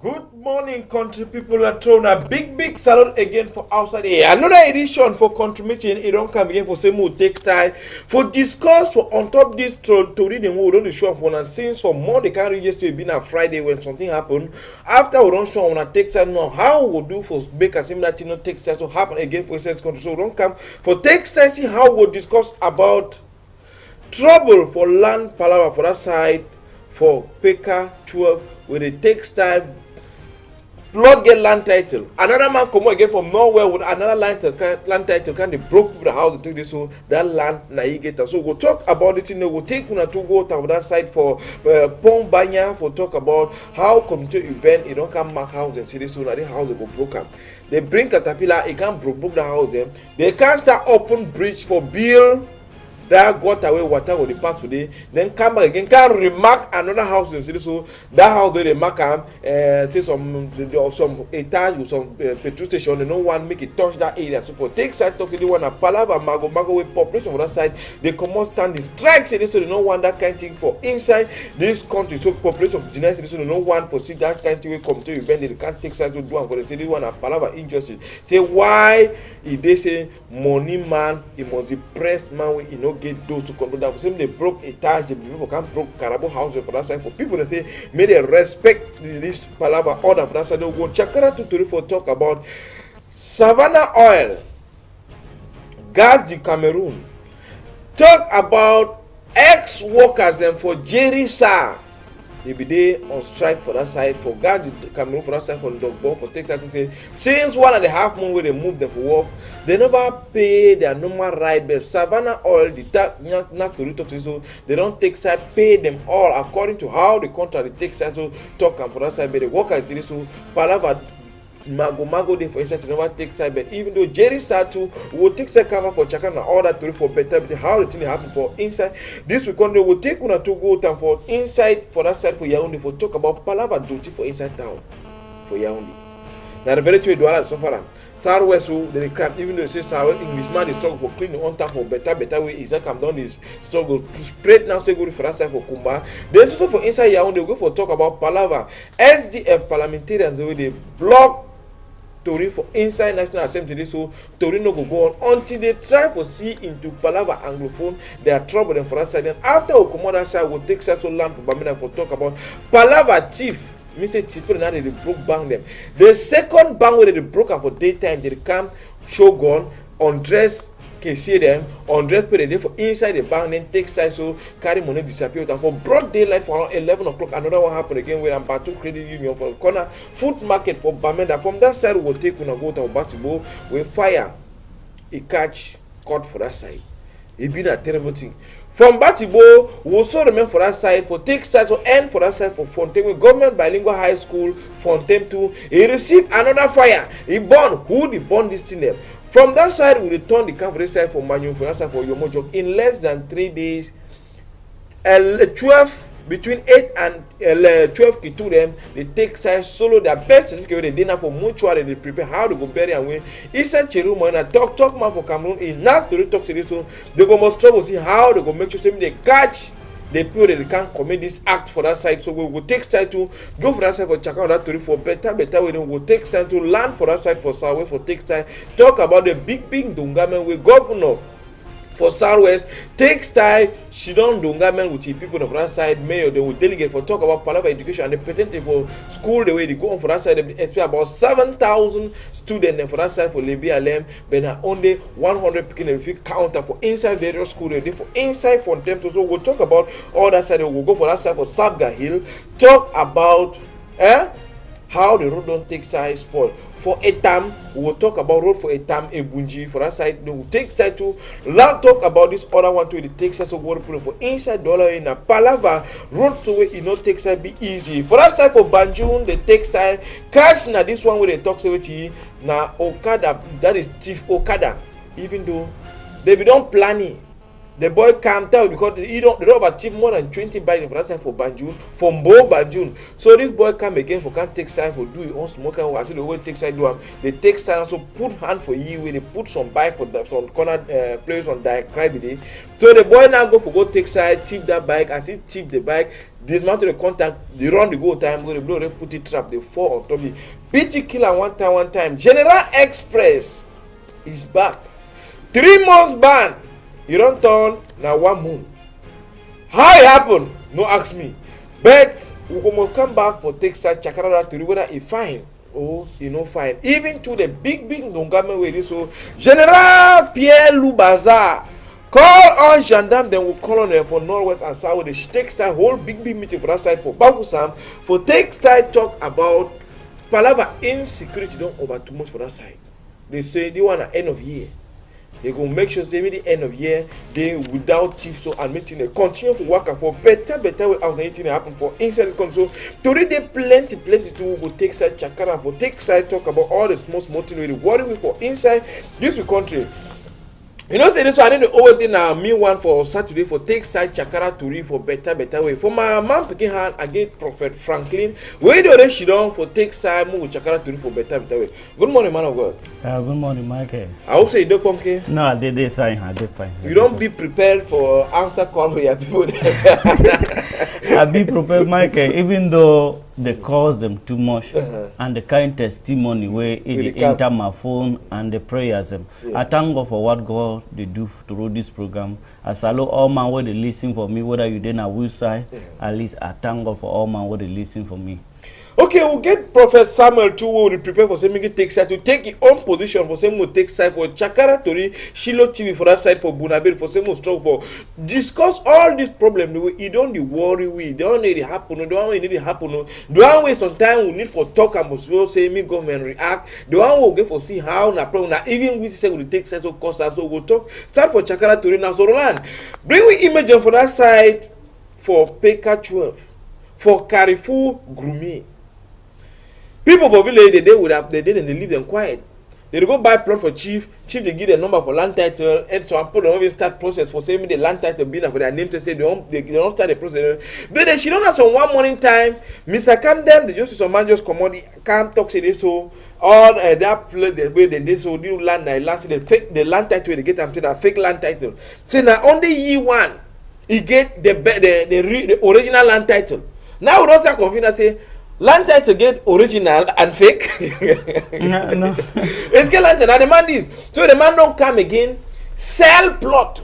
Good morning, country people. Are throwing a big salute again for outside here. Another edition for country meeting. It don't come again for same old textile for discuss for on top this to read the word on the show for and since for more they can't read yesterday been a Friday when something happened. After we don't show on a textile now how we do for make a similar thing no textile to happen again for sense country. So don't come for textile see how we discuss about trouble for land palaver for that side for Peka 12 with the textile. Lord get land title. Another man come again from nowhere with another land title. Can they broke the house to take this so that land na he get. So we'll talk about it. We'll take una to go to that side for Pong Banya for talk about how community event it don't come mark house and see this so that the house will go broken. They bring caterpillar. It can't broke the house them. They can't start open bridge for bill. That got away water with the pass today, then come back again, can remark another house in city. So that house where they mark say some etage with some petrol station, they no one make it touch that area. So for take side talk to the one a palava mago with population on that side, they come on stand the strike city, so they no want that kind of thing for inside this country. So population of United States, so they no one for see that kind of thing will come to event, they can't take side to do one for the city one a palava injustice. Say why if they say money man, it must be pressed man with get those to control that. Same they broke a touch, the people can broke Carabo house for that side. For people they say, may they respect this palava order for that side. They'll go Chakara 234 talk about Savannah Oil, Gas the Cameroon. Talk about ex-workers and for Jerry Sa. They be there on strike for that side for Gas the Cameroon for that side for Dogbon for Texas to say since 1.5 months where they move them for work. They never pay their normal right bill. Savannah Oil, the not to talk to so they don't take side, pay them all according to how the contract they take side. So talk and for that side, but the workers did so palava mago day for instance never take side. But even though Jerry Satu will take side cover for Chakana all that to for better, but how the thing happen for inside this week they will take una to go time for inside for that side for Yaoundé for talk about palava duty for inside town for Yaoundé. Now the very true do all suffer. Southwest so they crap even though they say South Englishman is struggle for cleaning on time for better way is that come down this struggle to spread now so go for that side for Kumba. Then also for inside Yaoundé they go for talk about palava. SDF parliamentarians the way they block Tori for inside National Assembly so Tori no go on until they try for see into palava anglophone they are trouble them for that side. Then after we come on that side we'll take side land for Bamina for talk about palava thief. Me say Tifo now they broke bang them. The second bang where they broke up for daytime they come Shogun undress can see them undress pay the day for inside the bank then take side so carry money disappear and for broad daylight for around 11 o'clock another one happen again where I'm Batu Credit Union for corner food market for Bamenda. From that side we will take una go to Batibo we fire a catch caught for that side. It been a terrible thing. From Batibo, we also remain for that side for take side to end for that side for Fontaine with government bilingual high school Fontaine 2. He received another fire. He born who the born this thing there. From that side, we return the camp for this side for Manu for that side for Yomojo in less than 3 days. 12 between 8 and 12 to them they take side solo their best certificate they dinner for mutual they prepare how to go bury and win. Inside Cherumo and talk man for Cameroon in not to talk to this so they go must trouble see how they go make sure they catch the people that they can't commit this act for that side. So we will take side to go for that side for check out that story for better way. Then we'll take side to land for that side for Southwest for take side talk about the big Dungamen with governor for Southwest textile she don't Dungamen with the people of that side mayor they will delegate for talk about palava education and the representative for school the way they go on for that side they expect about 7,000 students for that side for Libya Lem but now only 100 picking if you counter for inside various schools they for inside Fontaine. So we'll talk about all that side we'll go for that side for Sabga Hill talk about how the road don't take side spoil. For Etam, we will talk about road for Etam, Ebunji, for that side. They will take side to now talk about this other one to the take side so go for inside dollar in a palava road to where it not take side be easy. For that side for Banjul, they take side catch now this one where they talk with you now Okada, that is Chief Okada, even though they be don't plan it. The boy calmed down because they don't achieve more than 20 bikes for that side for Banjul, for Mbo Banjul. So this boy come again for can't take side for do it on smoke and actually the way take side do they take side so put hand for you where they put some bike for some corner players on that crime. So the boy now go take side, cheap that bike, as he cheap the bike, dismantle the contact, they run the go time, go the blow, they put it trap, they fall on top of it. BT killer one time. General Express is back. 3 months ban. You don't turn now 1 month. How it happen? No ask me. But we will come back for Texas Chakarara to whether he fine or he no fine. Even to the big Nongame way this so General Pierre Lubaza call on gendarme, then we'll call on them for Northwest and South. They take style whole big meeting for that side for Bafusam for take style talk about Palava insecurity don't over too much for that side. They say they want an end of year. They go make sure say the end of year they without chief so and meeting they continue to work for better way out anything happen for inside the country. So today they plenty to go take side Chakara for take side talk about all the small things worry we for inside this country. You know, say this one, I didn't always think me one for Saturday for take side Chakara to read for better way. For my man picking hand again Prophet Franklin. Where do they she down for take side move Chakara to read for better way. Good morning, man of God. Good morning, Michael. I hope say you don't come. No, I did fine. I did fine. You don't be prepared for answer call for your people. I be prepared, Michael, even though they cause them too much and the kind testimony where it enter my phone and the prayers. I thank God for what God they do through this program. I salute all man where they listen for me, whether you did a which side, at least I thank God for all man where they listen for me. Okay, we'll get Prophet Samuel too. We'll prepare for saying take side to take his own position for saying we'll take side for Chakara Tori, Shiloh TV for that side for Bunabir for saying we'll strong for discuss all these problems. You don't need worry, we don't need it happen, the one we need it happen. The one way sometimes we need for talk and must say me government react. The one we'll get for see how na problem now even we say we'll take side so cause so we'll talk start for Chakara Tori now. So Roland, bring we image for that side for Peka 12 for Carrefour Grumi. People for village they didn't leave them quiet. They go buy plot for chief they give the number for land title, and so people don't even start process for saying the land title being for their name to say they don't start the process. But then she don't have some one morning time, Mr. Cam them, the justice of man just come talk say this so all that place the way they did so new land they fake the land title they get them to that fake land title. Say now only ye one he get the original land title. Now we don't start confused say land title get original and fake. No. It's get land title. Now the man is so the man don't come again. Sell plot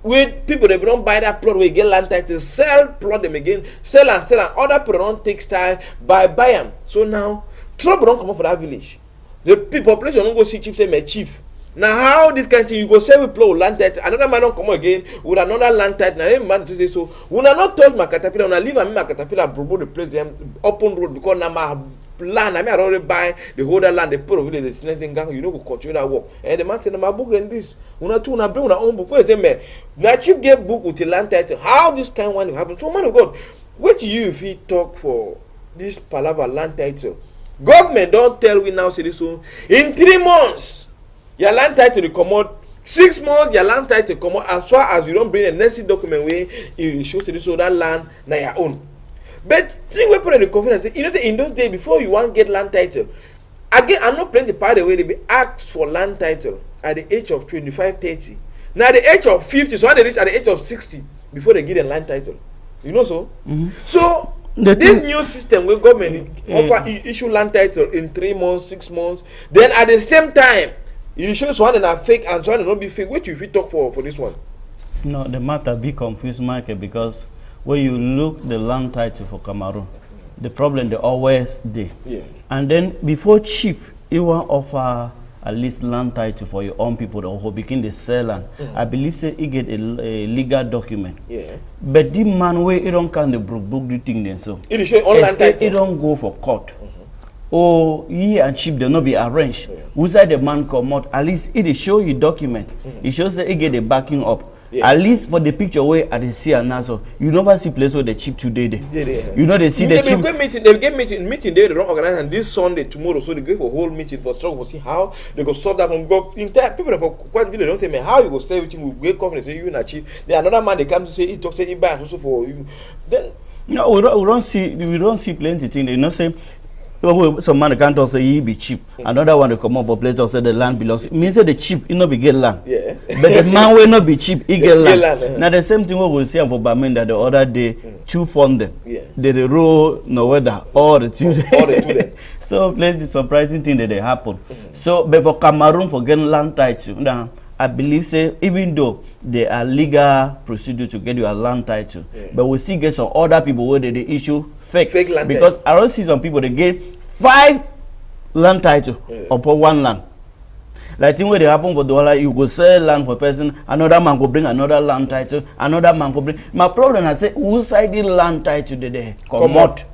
with people they don't buy that plot. We get land title. Sell plot them again. Sell and other people don't take style buy them. So now trouble don't come up for that village. The population don't go see chief say my chief. Now how this kind of thing you go say we play land title, another man don't come again with another land title. Now every man say so we not touch my caterpillar, when I leave my caterpillar promote the place them open road because now my land I already buy the whole land they put over the destination gang, you know we continue that work. And the man say my book and this una two una bring una own book. Wait a man. Now chief get book with the land title. How this kind of one will happen? So man of God, wait till you if he talk for this palaver land title. Government don't tell we now say this so in 3 months. Your land title to come out 6 months. Your land title come out as far as you don't bring a necessary document where it shows this so that land na your own. But thing we put in the confidence, you know, in those days before you want get land title, again I'm not playing the part the way they be asked for land title at the age of 25-30. Now at the age of 50, so they reach at the age of 60 before they get a land title. You know so? So this new system where government offer issue land title in 3 months, 6 months, then at the same time. It shows one and a fake and one and not be fake. What you talk for this one? No, the matter be confused, Michael, because when you look the land title for Cameroon, the problem they always there. Yeah. And then before chief, you want offer at least land title for your own people who begin the sell land. I believe say he get a legal document. Yeah. But the man where he don't can the book the thing then so. It show on land title. He don't go for court. Oh, he and chief they not be arranged. Who said the man come out? At least it show you document. It shows that he get the backing up. At least for the picture where I see and now, you never see place where the chip today. You know they see the chip. They get meeting there. They don't organize, and this Sunday tomorrow, so they go for a whole meeting for struggle to see how they go solve that one. Go entire people for quite village don't say me how you go stay with him. We go confidence say you and chief. There another man they come to say he talk say he buy also for you. Then no, we don't see plenty thing. They not say. Some man can't also say he be cheap. Another one they come up for place to say the land belongs. Means that the cheap, he not be get land. Yeah. But the man will not be cheap, he get land. Now the same thing we will see for Baminda the other day, two funding. Yeah. They roll no weather all the two. All the two. So plenty surprising thing that they happen. So but for Cameroon for getting land title, now I believe say even though there are legal procedure to get your land title, but we still get some other people where they issue fake land because I don't see some people they get 5 land title upon one land. Like thing where they happen for dollar, you go sell land for person, another man go bring another land title, another man go bring. My problem I say who side the land title they come out.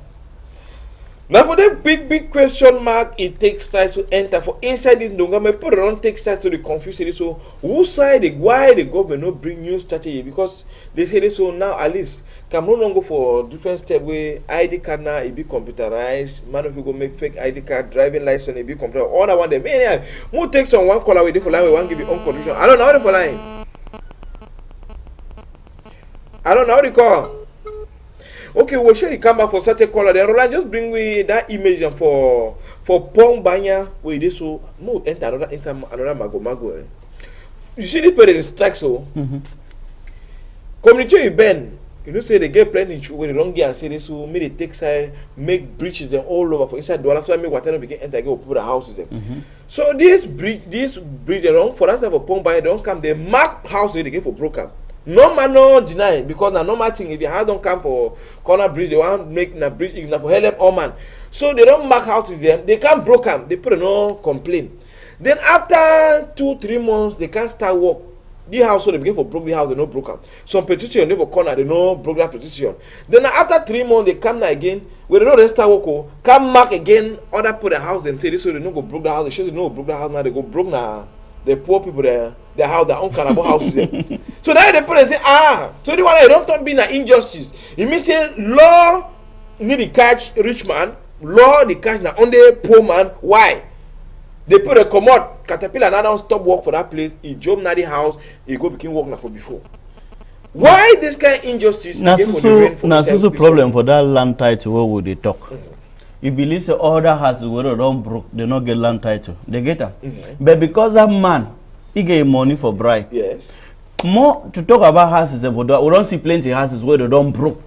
Now for the big question mark, it takes time to enter. For inside this Ndongame, people don't take time to the confusion. So who side why the government not bring new strategy? Because they say this so now at least Cameroon don't go for different step where ID card now it be computerized. Man if you go make fake ID card, driving license it be computerized. All that one they man who takes on one color with different line we want give you unconditional. I don't know how to for line. I don't know how to call. Okay, we'll share the camera for certain color. Then Roland just bring me that image for Pong Banya where this so move enter another mago. You see this person strike so. Community you bend. You know say they get plenty where they don't get and say this so make they take side make breaches them all over for inside the so I make whatever begin enter go put the houses them. So this bridge they don't for that type of Pong Banya they don't come they mark house they get for broken. No man no deny because na normal thing if your house don't come for corner bridge they want make na bridge for help all man so they don't mark out with them they can't broke them they put no complaint then after 2-3 months they can't start work the house so they begin for broke the house they no broke them some petition they for corner they no broke that petition then after 3 months they come now again where they don't start work come mark again other put the house them say this so they no go broke the house they show they no broke the house now they go broke now the poor people there they have their own cannibal houses there. So now they put and say so the one they don't talk being an injustice it means say law need to catch rich man law the catch na only poor man why they put a commode caterpillar now don't stop work for that place he jump na the house he go begin work na for before why this kind of injustice na so problem for that land title where would they talk you believe say other houses where they don't broke they not get land title they get them but because that man he get money for bribe. Yes. More to talk about houses, we don't see plenty houses where they don't broke.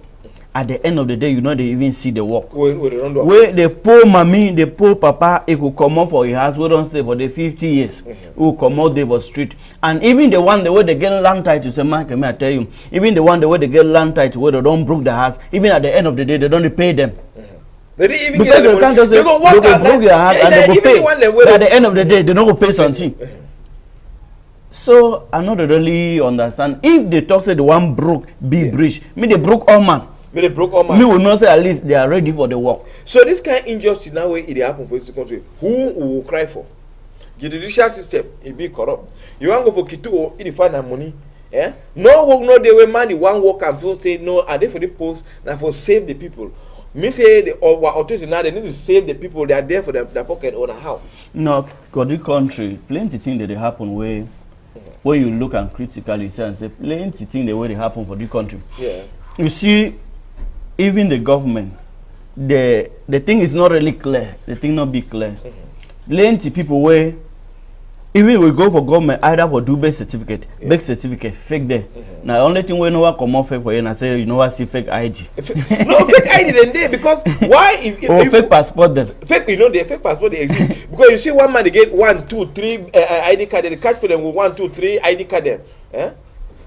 At the end of the day, you know they even see the work. Where the poor mommy, the poor papa, it could come out for a house, we don't stay for the 50 years. Who come out there for street. And even the one the way they get land title, say, Mike, may I tell you, even the one the way they get land title, where they don't broke the house, even at the end of the day, they don't pay them. They didn't even because get they can't just say, they go broke their house and they go pay. But at the end of the day, they don't go pay something. So I not really understand if they talk say the one broke be breach. Me they broke all man. Me will not say at least they are ready for the work. So this kind of injustice now way it happen for this country. Who will cry for? The judicial system it be corrupt. You want go for Kituo, it find that money. Eh? No work no day where man the one work and people say no. Are they for the post now for save the people? Me say the authorities now they need to save the people. They are there for their pocket or how? No, because the country plenty things that they happen where you look and critically say and say plenty things the way they happen for the country. Yeah. You see, even the government, the thing is not really clear. The thing not be clear. Plenty people where even we go for government either for do base certificate, fake there. Now only thing we know what come off fake for you and I say you know what see fake ID. No fake ID then there because why if fake passport there. Fake you know the fake passport they exist because you see one man they get 1, 2, 3 ID card they catch for them with 1, 2, 3 ID card there. Eh?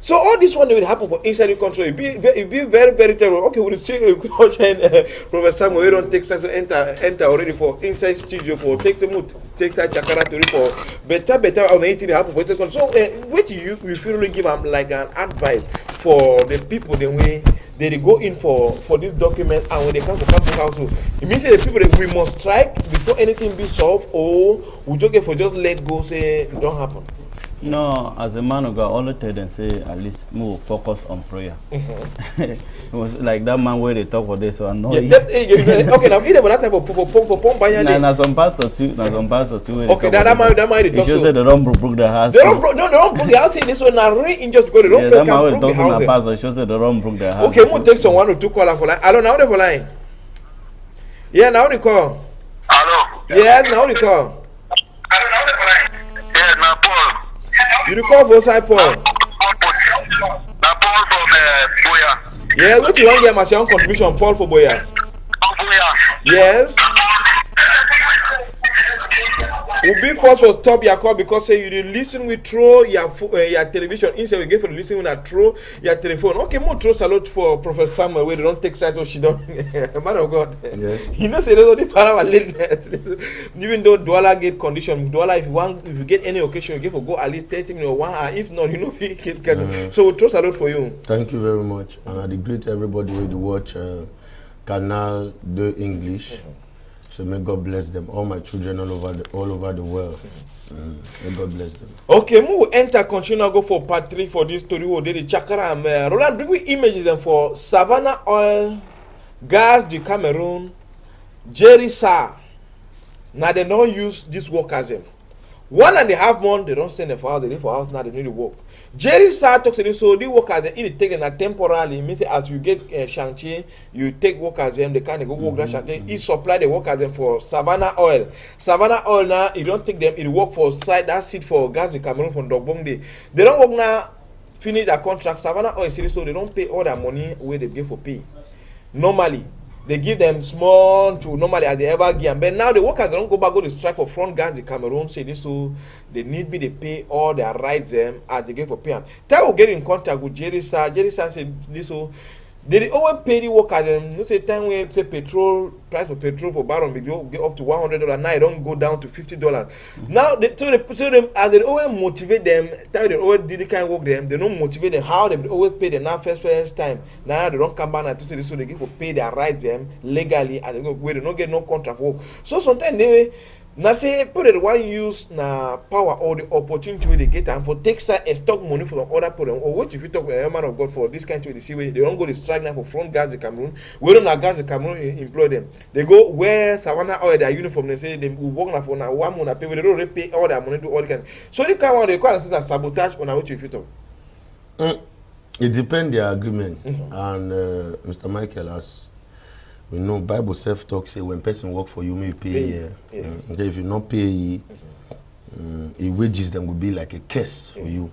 So all this one will happen for inside the country. It be very, very terrible. Okay, we'll see Professor Samuel, we don't take such enter already for inside studio for take that Jakarta to for better on anything happen for inside country. So what you feel give them like an advice for the people the way they go in for this document and when they come to campus council, it means that the people that we must strike before anything be solved or we just get for just let go say it don't happen. No, as a man of God, all the tell them say at least more focus on prayer. It was like that man where they talk for this, so I know. Yeah, okay, now either that type of pump by na some pastor too. Okay, that man they talk. He say they don't broke the house. They don't broke the house. This one now really injured because they don't fake and broke the house. Pastor shows that they don't broke the house. Okay, we'll take someone or two call for line. Hello, now they for line. Yeah, now they call. Hello. Yeah, now they call. Yeah, now Paul. You call for side Paul. Now Paul from Boya. Yeah, what you want to get my own contribution, Paul for Boya? Boya. Yes. Will be first for stop your call because say you didn't listen with throw your television instead we get for listen when I throw your telephone. Okay, more throw salute for Professor Samuel where they don't take sides or she don't. Man of God. Yes. You know say there's only power even though Douala get condition, Douala if you get any occasion you get for go at least 30 minutes or 1 hour. If not, you know if you can. So we'll throw salute for you. Thank you very much. And I greet everybody with the watch Canal de English. So may God bless them. All my children all over the world. May God bless them. Okay, we will enter, continue, go for part 3 for this story. We did the Chakra and Roland, bring me images and for Savannah Oil, Gas du Cameroon, Jerry Sa. Now they don't use this work as them. 1.5 months, they don't send them for house, they live for house, now they need to work. Jerry Sa talks to them, so they work as them, it take them temporarily, means as you get chantier, you take work as them, they can't go work that chantier, he supply the work as them for Savannah Oil. Savannah Oil now, you don't take them, it work for side, that seat for Gas du Cameroon from Dogbongde. They don't work now, finish their contract, Savannah Oil, so they don't pay all their money where they give for pay. Normally, they give them small to normally as they ever give. But now the workers don't go back, go to strike for front Gas du Cameroon. Say this, so they need me to pay all their rights them as they get for pay. Tell will get in contact with Jerry Sa. Jerry Sa said this, so they always pay the workers them. You say time where say petrol price of petrol for barrel we get up to $100. Now it don't go down to $50. Now so as they always motivate them. Time they always did the kind of work them. They don't motivate them how they always pay them now first time. Now they don't come back and to say this, so they give for pay their rights them legally and they go where they don't get no contract work. So sometimes they now say people they want use na power or the opportunity where they get and for take side and stock money from other people or what if you talk with a man of God for this kind of way they don't go to strike now for front Gas du Cameroon. We don't have Gas du Cameroon employ them. They go where Savannah Oil their uniform they say they will work now for now 1 month pay they don't really pay all their money do all the kind. So they come on they call and sabotage on what if you talk. It depends their agreement and Mr. Michael has. We know Bible self talk say when person work for you may pay. If you not pay, it wages them will be like a curse for you.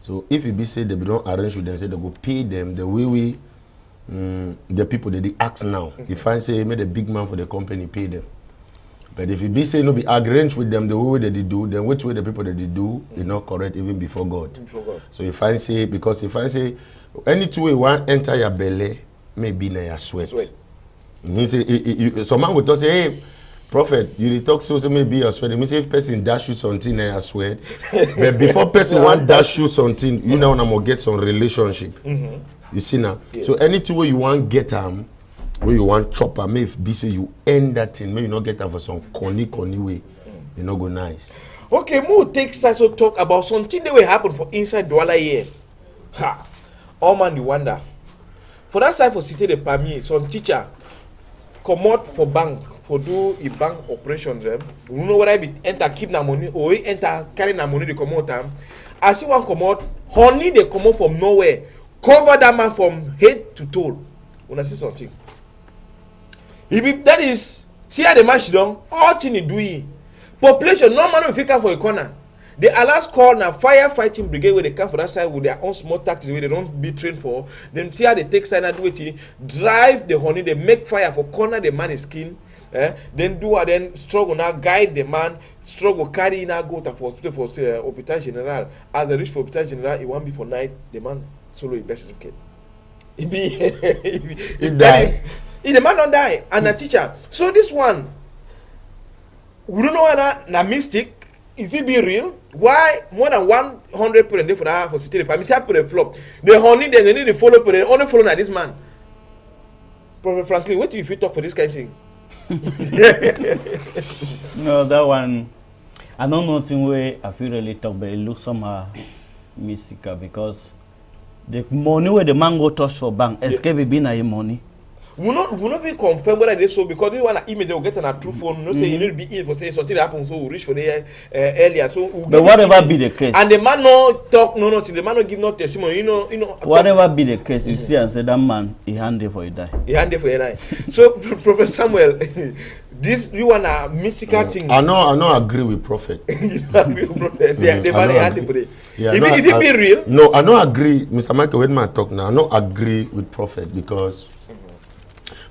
So if it be say they don't arrange with them, say they go pay them the way we the people that they ask now. If I say made a big man for the company pay them. But if it be say no be arranged with them the way that they do, then which way the people that they do is not correct even before God. So if I say any two way one enter your belly, maybe na your sweat. He say, some man will talk say, hey, prophet, you talk so maybe you sweat. Me say if person dash you something, I sweat. But before person want dash you something, you know, I'm gonna get some relationship. You see now. Yeah. So any two way you want get where you want chopper, may be say you end that thing, maybe you not get for some corny way. You know go nice. Okay, more take sides to talk about something that will happen for inside Douala here. Ha! All man you wonder. For that side for city the permit, some teacher come out for bank for do a bank operations them. You know what I be enter keep na money or enter carry na money they come out time. I see one come out, honey they come out from nowhere, cover that man from head to toe. When I see something. If that is see how the man she done, all thing he do. Population no man if you come for a corner. They allow call now firefighting brigade where they come for that side with their own small tactics where they don't be trained for. Then see how they take side and do it. Drive the honey, they make fire for corner the man's skin. Then do what then struggle now guide the man, struggle carry now go to for hospital for say Hospital General. As they reach for Hospital General, it won't be for night. The man solo his best certificate. It be if that is if the man don't die and a teacher. So this one we don't know whether na mystic. If it be real, why more than 100 people for that for city? If I miss put a flop, the honey then they need to follow, but they only follow na this man. Prophet Franklin, what do you talk for this kind of thing? No, that one. I don't know thing way I feel really talk, but it looks somehow mystical because the money where the man go touch for bank, escape be na your money. We not even confirm whether they so because they want to email they will get on a true phone. No say you need to be in for say something happen so we reach for the earlier. So but whatever be the case, and the man no talk no nothing. The man no give no testimony. You know. Whatever be the case, you see and say that man he handed for you die. He handed for you die. So Prophet Samuel, this you want a mystical thing. I know agree with Prophet. You don't agree with Prophet. The man handed for it. Yeah, if it be real. No, I don't agree, Mr. Michael. When I talk now, I don't agree with Prophet because.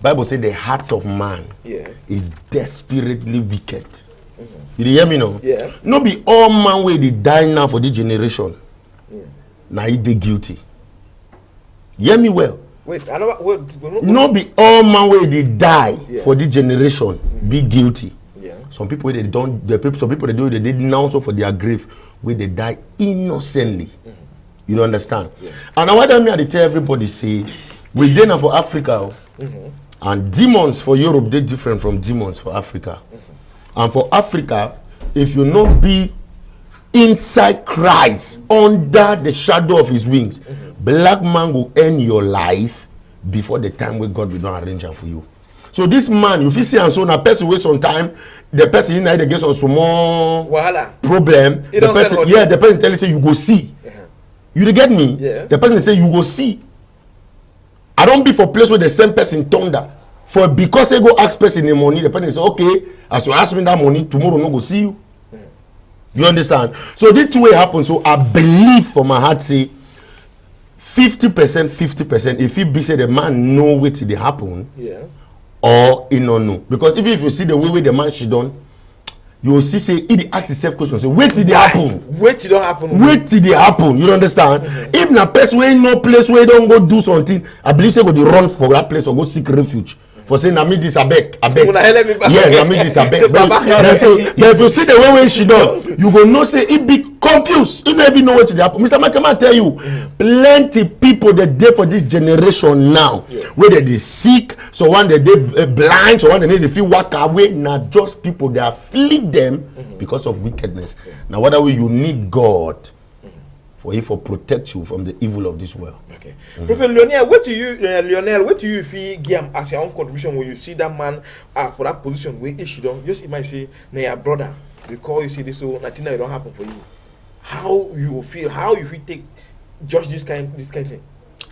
Bible says the heart of man is desperately wicked. You hear me now? Yeah. No be all man where they die now for this generation. Now he they guilty. Hear me well. Wait, I know. No be all man where they die for this generation be guilty. Yeah. Some people they don't. Some people they do they did now also for their grave where they die innocently. You don't understand? Yeah. And now what I mean I tell everybody say we then for Africa. And demons for Europe, they're different from demons for Africa. And for Africa, if you not be inside Christ, under the shadow of his wings, black man will end your life before the time where God will not arrange it for you. So this man, if you see and so a person waste some time, the person in there gets on some more problem. The person tell you say you go see. You get me? Yeah. The person say you go see. I don't be for place where the same person thunder. For because they go ask person the money, the person say, okay, as you ask me that money, tomorrow no go see you. You understand? So this two way happen. So I believe for my heart say 50%. If it be say the man know what they happen, or he no know. Because even if you see the way the man she done, you will see say he ask himself question. Say wait till they happen. Wait till don't happen. Wait till they happen. You understand? If na person where no place where don't go do something, I believe say go dey run for that place or go seek refuge. For saying na me this abeg. Yes, na me this abeg. But if you see the way she done, you go know say it be confused. You never know what to happen. Mr. Makema tell you, plenty people that dey for this generation now, where they sick, so one they blind, so one they need to feel walk away. Now just people they afflict them because of wickedness. Now what are we? You need God for He for protect you from the evil of this world. Okay. Prophet Lionel, what do you feel give as your own contribution when you see that man for that position where he should don't just might say na your brother because you see this so nothing that don't happen for you. How you feel take judge this kind of thing?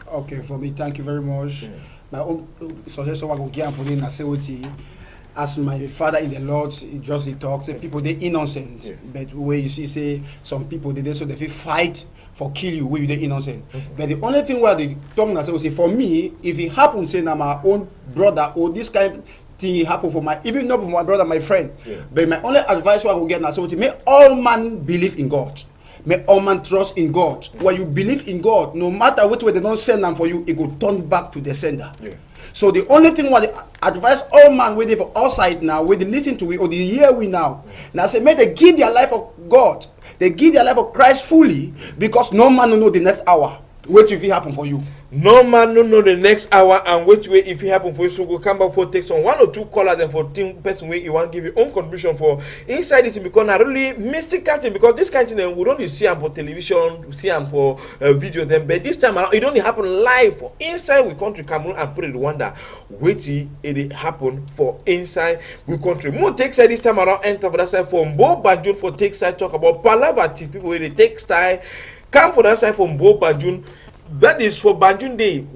Okay, for me, thank you very much. My own suggestion I go give for the say as my father in the Lord, he just talks. People they innocent, but where you see say some people they so they feel fight for kill you where you they innocent. But the only thing where they talk and say for me, if it happens say na my own brother or this kind of thing it happen for my even not for my brother, my friend. But my only advice I will get now say may all man believe in God. May all man trust in God. When you believe in God, no matter which way they don't send them for you, it will turn back to the sender. So the only thing what they advise all man where they for outside now, where they listen to we or they hear we now. Now say may they give their life for God. They give their life for Christ fully because no man will know the next hour. Wait if it happen for you. No man no know the next hour and wait way if it happen for you. So go come back for take some 1 or 2 callers and for team person where you want give your own contribution for inside it because not really mystical thing because this kind of thing we don't see them for television, see them for video them, but this time around it only happen live for inside we country Cameroon and put it Rwanda. Wait till it happen for inside we country. More take side this time around enter for that side for Mbo Banjun for take side talk about palavative people where they take style come for that side for Mbo Banjun. That is for Banjun Day.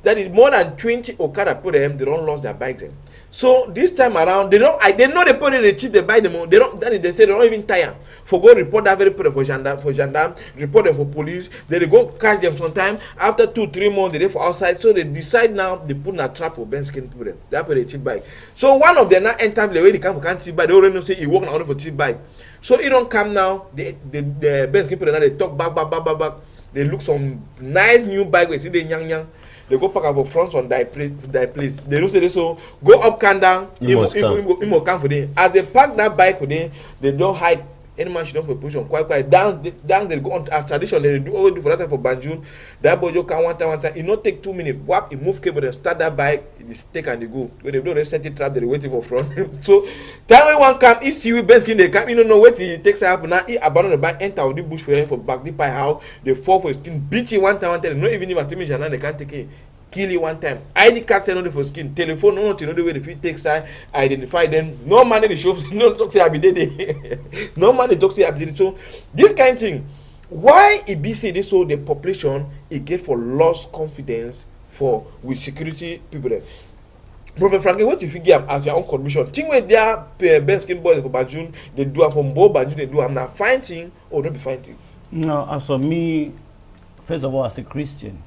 That is more than 20 Okada put them. They don't lost their bikes. Them. So this time around, they know they put it. They cheat. They buy them. They don't. That is they say they don't even tire. For go report that very people for gendarme. Report them for police. Then they go catch them sometime. After 2-3 months, they for outside. So they decide now they put in a trap for Ben Skin people. Them. That put a cheap bike. So one of them now enter the way they come for can't cheap bike. They already know say he work only for cheap bike. So he don't come now. The Ben Skin people now they talk back. They look some nice new bike with see the yang. They go park up front on that place. They don't say this so go up and down. He must come for them. As they park that bike for them, they don't hide any man should not for position quite down they go on as tradition they do always do for that time for Banjul. That boy you can one time it not take 2 minutes whap he move cable and start that bike it take and they go when they do they set it trap they waiting for front. So time when one come he see we best in they come you don't know what he takes happen now he abandon the bike enter with the bush for him for back the pie house they fall for his skin beat him one time they not even if a they can't take it. Kill you one time. ID card send on for skin. Telephone no you know the way the fit takes time. Identify them. No money the show. No talk to Abidede. No money talk to Abidede. So this kind of thing. Why it be say this so the population it get for lost confidence for with security people there. Prophet Frankie, what if you give as your own contribution? Think where they are best skin boys for Banjul, they do it from both Banjul, they do I'm not fighting or not be fighting. No, as for me, first of all, as a Christian.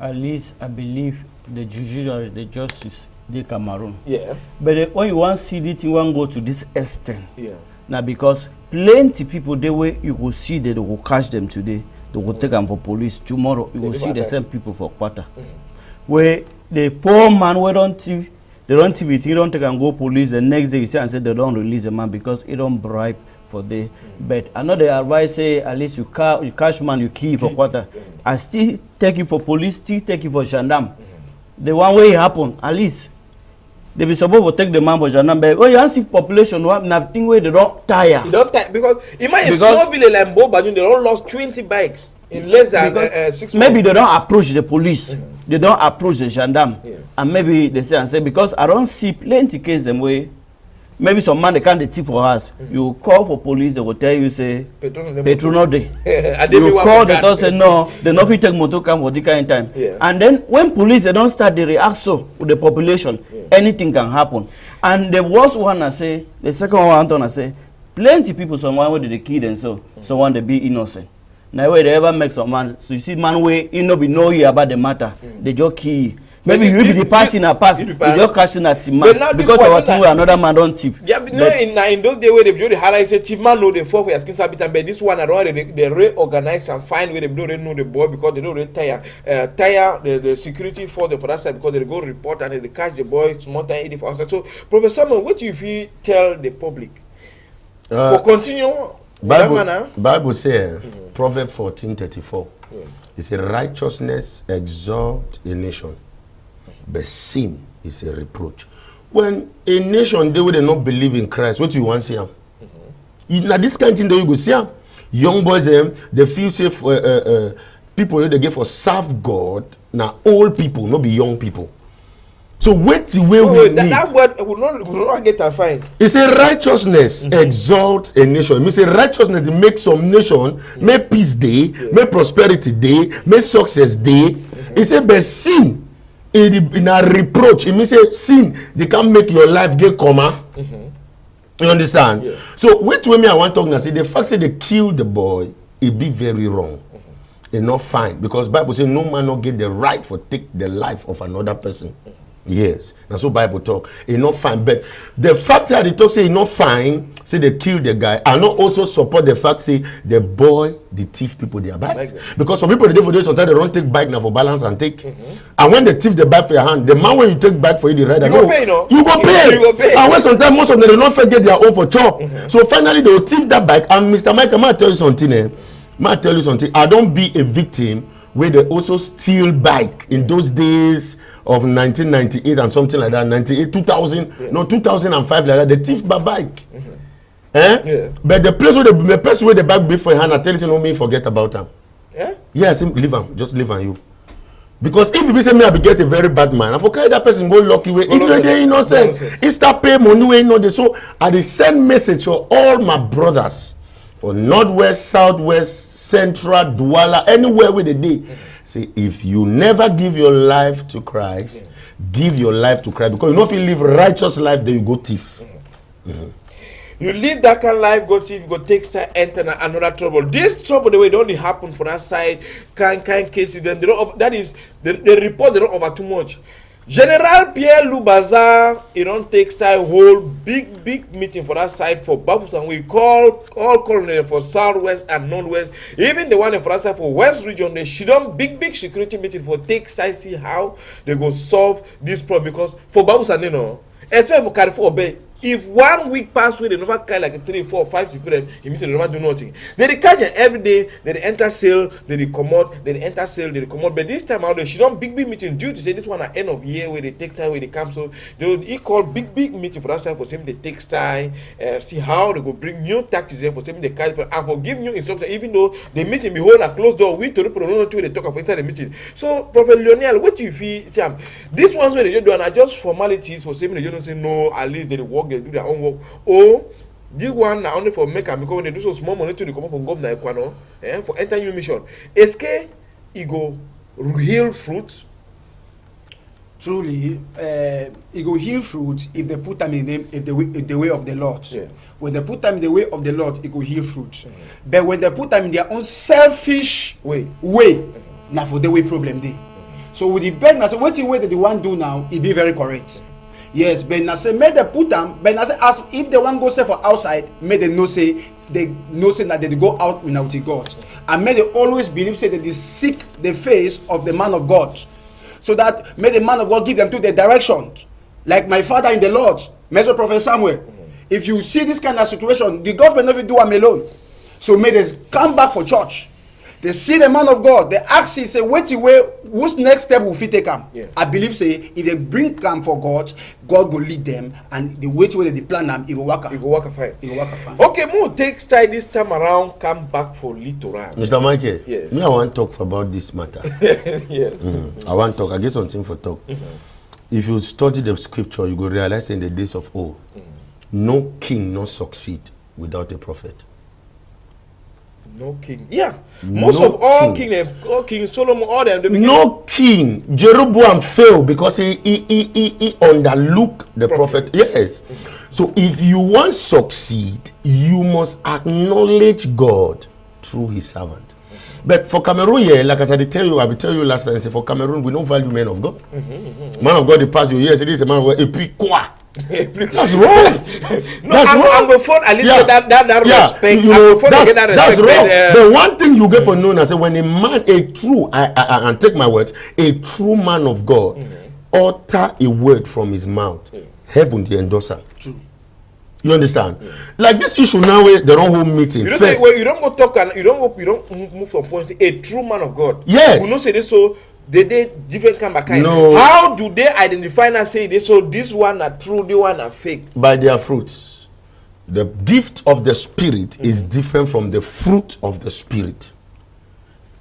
At least I believe the judiciary, the justice, the Cameroon. Yeah. But when you want to see the thing, want go to this extent. Yeah. Now because plenty people the way you will see that they will catch them today, they will take them for police. Tomorrow you will see the same people for quarter. Where the poor man we don't thief, they don't thief it, he don't take and go police. The next day you see and say they don't release the man because he don't bribe for the but another advice say at least you catch man you kill for quarter. I still take you for police, still take you for gendarme. The one way it happen, at least they be supposed to take the man for gendarme. But when you see population, nothing where they don't tire. They don't tire because imagine small village like Mboba, they don't lost 20 bikes in less than 6 months. Maybe they don't approach the police, they don't approach the gendarme, and maybe they say and say because I don't see plenty cases them way. Maybe some man they can't tip for us. You call for police, they will tell you say petrol no day. You call the door say no, they no fit take motor come for the kind time. And then when police they don't start the react so with the population, anything can happen. And the worst one I say, the second one I say, plenty people someone where they kill themselves, someone they be innocent. Now where they ever make some man, so you see man way you know be know you about the matter, they just kill you. Maybe you be the person a pass, you just catching that man because of what another man don't tip. Yeah, but no, in those days where they do the highlight say thief man know the fall for your skin but this one I don't they reorganize and find where they don't know the boy because they don't retire the security for the for that side because they go report and they catch the boy small time 84 outside. So Professor Samuel, what if you tell the public for continue Bible says Proverbs 14:34 it says righteousness exalt a nation but sin is a reproach. When a nation they would not believe in Christ, what you want to see them? Now this kind of thing that you go see them. Young boys they feel safe people they get for serve God. Now old people, not be young people. So wait till we need. That word will not get a fine. It's a righteousness exalt a nation. It means a righteousness make some nation make peace day, make prosperity day, make success day. It's a but sin. In a reproach, it means sin they can make your life get comma. You understand? So wait with me I want to talk now. See the fact that they killed the boy it be very wrong. It's not fine because Bible says no man not get the right for take the life of another person. Yes, that's what Bible talk. It's not fine, but the fact that they talk say it's not fine, say they kill the guy, and not also support the fact say the boy, the thief people their bikes. Because some people they do for this sometimes they don't take bike now for balance and take. And when they thief the bike for your hand, the man when you take bike for you the ride, you go pay, no? You go pay. And when sometimes most of them they don't forget their own for chop. So finally they will thief that bike. And Mr. Michael, I tell you something. I don't be a victim where they also steal bike in those days of 1998 and something like that, 98, 2000, no 2005 like that, they thief my bike. But the place where the person where the bike be for your hand, I tell you, no me forget about them. Yes, leave them, just leave on you. Because if you be say me, I be get a very bad man. I forget that person go lucky way. If they innocent, he start pay money way no they. So I dey send message to all my brothers for northwest, southwest, central, Douala, anywhere where they dey. Say if you never give your life to Christ, give your life to Christ because you know if you live righteous life, then you go thief. You live that kind of life, go thief, go take side, enter another trouble. This trouble the way it only happen for that side, kind cases. Then they don't. That is the report. They don't over too much. General Pierre Lubaza, he don't take side whole big meeting for that side for Babus, and we call all colonel for southwest and northwest, even the one for that side for west region. They should on big security meeting for take side, see how they go solve this problem because for Babus and especially for Carrefour Bay, If 1 week pass away, they never carry like 3, 4, 5 people, it means they never do nothing. They catch them every day, they enter sale, they come out, they enter sale, they come out. But this time out, they should not big meeting due to say this one at end of year where they take time, where they come. So they will equal big meeting for that side for saying they take time, see how they go bring new taxes in for saying they carry and for give new instruction, even though the meeting be hold a closed door, we to the people don't know what they talk about inside the meeting. So Prophet Lionel, what do you feel? This one's where they just do and are just formalities for saying they don't say no, at least they work. They do their own work. Oh, this one now only for make and because when they do so small money to the come up from government for enter new mission. SK it go heal fruit. Truly, it go heal fruit if they put them in the way of the Lord. Yeah. When they put them in the way of the Lord, it go heal fruit. But when they put them in their own selfish way, now for the way problem they. So with the bed, now say what the way that they want to do now, it be very correct. Yes, but now say may they put them, but now say as if they want go say for outside, may they know say that they go out without God, and may they always believe say that they seek the face of the man of God, so that may the man of God give them to the direction, like my father in the Lord, Major Prophet Samuel. If you see this kind of situation, the government never do them alone, so may they come back for church. They see the man of God, they ask him, say, wait away, whose next step will fit take him? Yeah. I believe, say, if they bring come for God, God will lead them, and the way they plan them, it will work out. It will work fine. It will work fine. Okay, more take side this time around, come back for Litoran. Mr. Michael, Yes. me I want to talk about this matter. Yes. I want to talk. I get something for talk. If you study the scripture, you go realize in the days of old, no king not succeed without a prophet. No king. Yeah. Most of all King Solomon, all them. No king. Jeroboam failed because he underlooked the prophet. Yes. So if you want to succeed, you must acknowledge God through his servant. But for Cameroon, yeah, like as I tell you last time, say for Cameroon, we don't value men of God. Man of God, the past you years, it is a man of God. Et puis quoi? That's wrong. No, I'm before I little that respect. That's wrong. The one thing you get for known as when a man, and take my words, a true man of God, utter a word from his mouth, heaven the endorser. True. You understand? Like this issue now where they don't hold meeting. You don't say well, you don't go talk and you don't move from points. A true man of God. Yes. We don't say this so. They different kind of kind. No. How do they identify and say this? So this one are true, this one are fake. By their fruits. The gift of the spirit is different from the fruit of the spirit.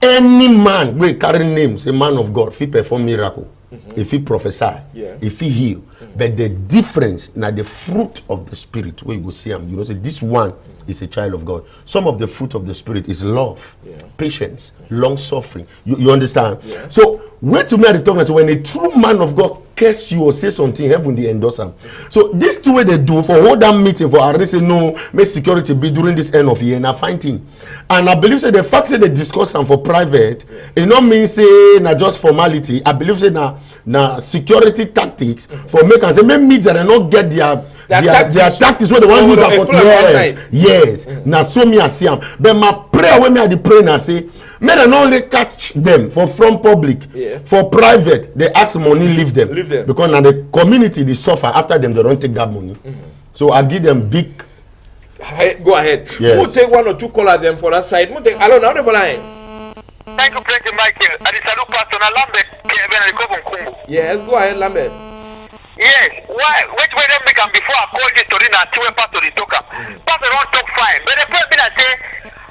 Any man will carry names, a man of God, if he perform miracle, if he prophesy, if he heal. But the difference now the fruit of the spirit where you go see him, you know, say this one is a child of God. Some of the fruit of the spirit is love, patience, long suffering. You understand? So wait to me at the talk. So when a true man of God curse you or say something, heaven they endorse him. So this two way they do for hold that meeting for arrest say no, may security be during this end of year and I find thing. And I believe say the fact that they discuss them for private, it not mean say na just formality. I believe say na security tactics for make and say maybe media they not get their tactics where they want to use for yes. Now so me I see them. But my prayer when me at the prayer and say may they not only catch them for from public, for private, they ask money, leave them. Because now the community they suffer after them, they don't take that money. So I give them big. Go ahead. Yes. We'll take 1 or 2 callers them for that side. We'll take hello now the line. Thank you, President Michael. I salut Pastor Lambert. Yes, go ahead, Lambert. Yes, why? Wait, them before I call this story now, two Pastor the talker. Pastor don't talk fine, but the first thing I say,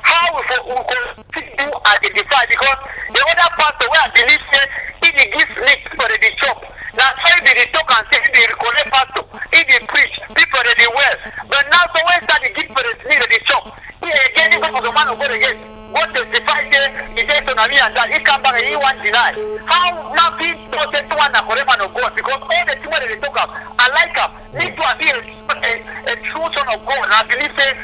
how we do identify because the other pastor where I believe say he gives meat for the chop. Now so he the talk and say he recollect pastor, he preach, people they well. But now so when start the give for the meat the chop, he again he go for the man of God again. What testify say he said to me and that he come back and he want deny. How now people say to one a man of God because all the things they talk about, I like them. Need to be a true son of God. And I believe say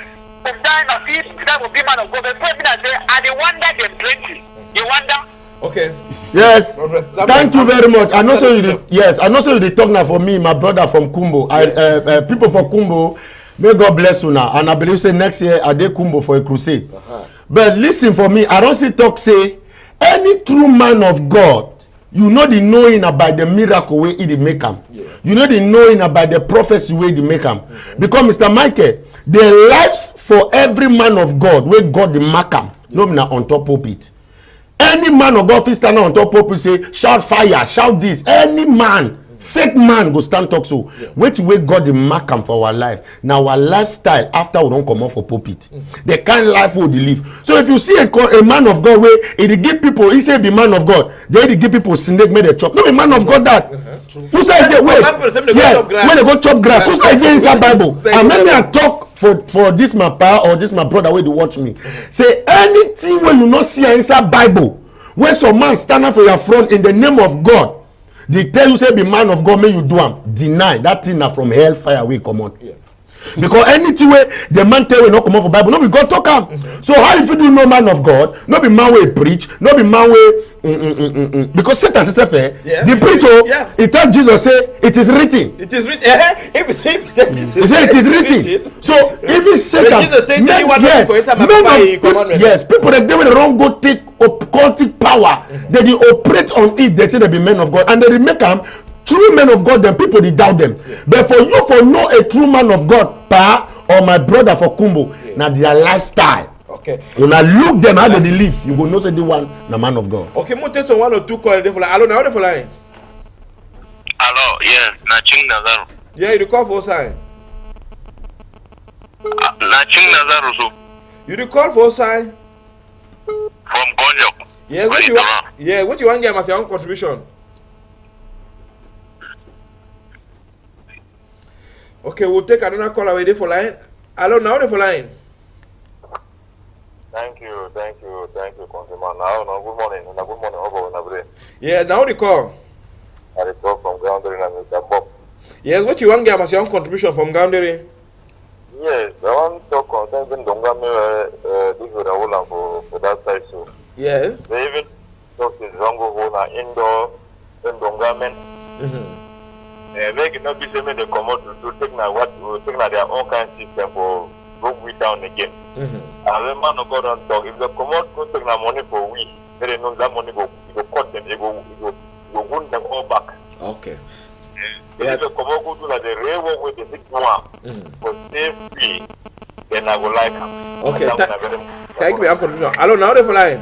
from time of peace, that will be man of God. But I say, and they wonder them plenty. You wonder? Okay. Yes. Thank you very much. I know so you yes, I know so you talk now for me, my brother from Kumbo. People for Kumbo, may God bless you now. And I believe say next year I did Kumbo for a crusade. But listen for me, I don't see talk say any true man of God You know the knowing about the miracle way it make them. Yeah. You know the knowing about the prophecy way they make them. Because Mr. Michael, the lives for every man of God where God the mark them, no me on top pulpit. Any man of God fit stand on top pulpit say shout fire, shout this. Any man, fake man go stand talk so. Which way God the mark them for our life. Now our lifestyle after we don't come off for pulpit. The kind of life we live. So if you see a man of God where he give people, he say be man of God, they give people snake made a chop. No be man of God that. Who says wait? Yeah, when they go chop grass. Who says against that Bible? And maybe I talk for this my pa or this my brother where they watch me. Say anything when you not see inside Bible, when some man stand up for your front in the name of God, they tell you say be man of God, may you do am. Deny that thing from hellfire will come out. Yeah. Because anything where the man tell you not come out for Bible, no be God talk am. So how if you do no man of God, no be man way preach, no be man way because Satan says the preacher he tell Jesus say it is written. It is written. He said it is written. So even Satan yes, people that they will wrong go take occultic power, they operate on it, they say they be men of God, and they make them true men of God, then people they doubt them. But for you for know a true man of God, pa or my brother for Kumbo, now their lifestyle. Okay. When I look them how they live, you go know say the one the man of God. Okay, mo take some 1 or 2 call for line. Hello, now for line. Hello, yes, Naching Nazaru. Yeah, you call for sign. Naching Nazaru so. You call for sign from Konjok. Yes, what you want? Yeah, what you want get as your own contribution? Okay, we'll take another call away there for line. Hello, now for line. Thank you, consumer. Now, good morning. Yeah, now the call. I call from Groundary and Mr. Bob. Yes, what you want get as your own contribution from Groundary? Yes, I want to talk concerning Dongame, this is the for that side too. Yeah. They even talk to Zongo Hona indoor in Dongamen. Make it not be saying they come out to take now what take now their own kind of system for broke we down again. And the man of God don't talk. If they come out to take now money for we, they know that money go cut them, they go wound them all back. Okay. If they come out to the real work with the 6 1 for stay free, then I will like them. Okay. Thank you for your contribution. Hello, now the line.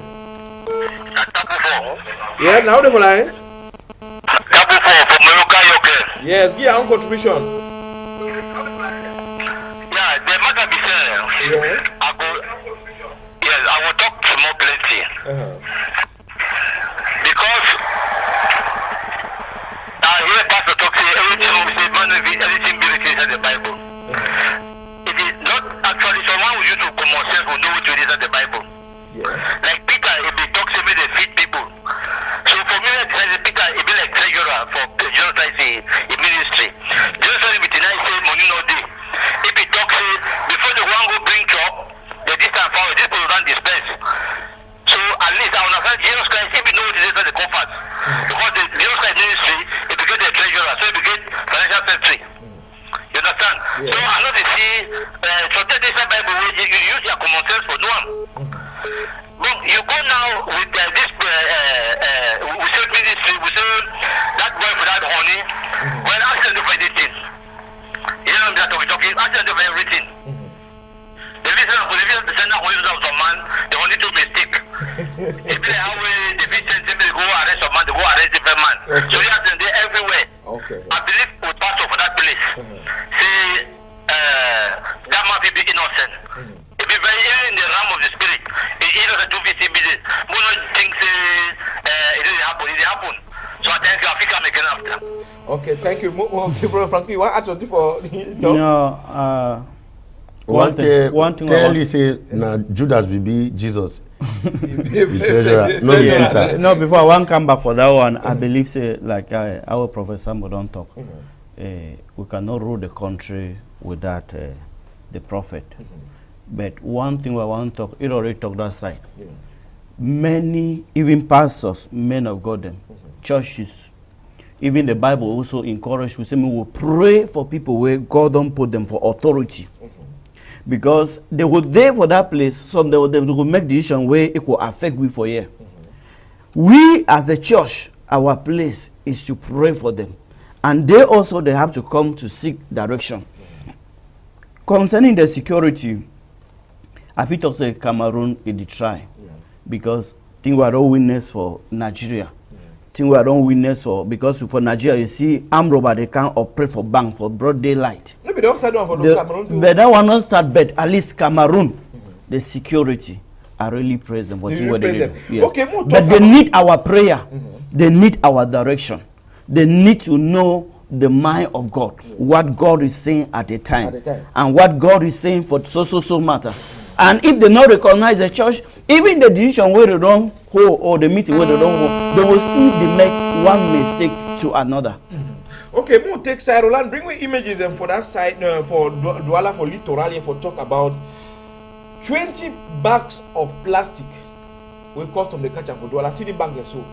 Yeah, now the line. Yes, give your own contribution. Yeah, the matter be said. I will talk to more plenty. Because I hear Pastor talk say everything we say, everything be written in the Bible. It is not actually someone who used to come ourselves who know what it is in the Bible. Like Peter, if they talk to me, they feed people. So for me, Peter, it be like treasurer for just like the ministry. Just like with the night say money no day. If he talks before the one go bring job, the distance forward, this will run this place. So at least I understand Jesus Christ, if you know what it is, the comfort. Because the Jesus Christ ministry, it became the treasurer, so it became financial secretary. You understand? So I know they see, so that is the Bible where you use your common sense for no one. But you go now with this, we say ministry, we say that boy for that honey, well, ask them for anything. You know that we're talking, ask them for everything. The reason the sender who uses of man, they only do mistake. If they have the vision, they go arrest a man, they go arrest different man. So you have them there everywhere. Okay. I believe we pastor for that place. Say, that man will be innocent. It be very in the realm of the spirit. It doesn't do business. One of the things it didn't happen. It happen. So I thank you. I think I'm making after. Okay, thank you. Okay, brother Frankie, you want to add something for No, one thing tell you say na Judas be Jesus. The treasurer, no be Peter. No, before I want come back for that one, I believe say like our Professor Sambo don't talk. We cannot rule the country without the prophet. But one thing we want to talk, it already talked that side. Many, even pastors, men of God, them, churches, even the Bible also encourage, we say we will pray for people where God don't put them for authority. Because they were there for that place, some they will make decision where it will affect we for year. We as a church, our place is to pray for them. And they also, they have to come to seek direction. Concerning the security, I fit talk say Cameroon in the try. Because think we are all winners for Nigeria. Think we are all winners for, because for Nigeria, you see, armed robber, they can't operate for bank for broad daylight. Maybe they don't start one for the Cameroon too. But that one not start, but at least Cameroon, the security, I really praise them. What You they praise do. them. Yes. Okay, more But talk they about- need our prayer. They need our direction. They need to know the mind of God, what God is saying at the time, At the time. and what God is saying for so matter. And if they not recognize the church, even the decision where they don't hold or the meeting where they don't hold, they will still be make one mistake to another. Okay, more take side. Roland, bring me images and for that side for Douala for Littoral here for talk about 20 bags of plastic will cost them the catch up for Douala. See the bag or so.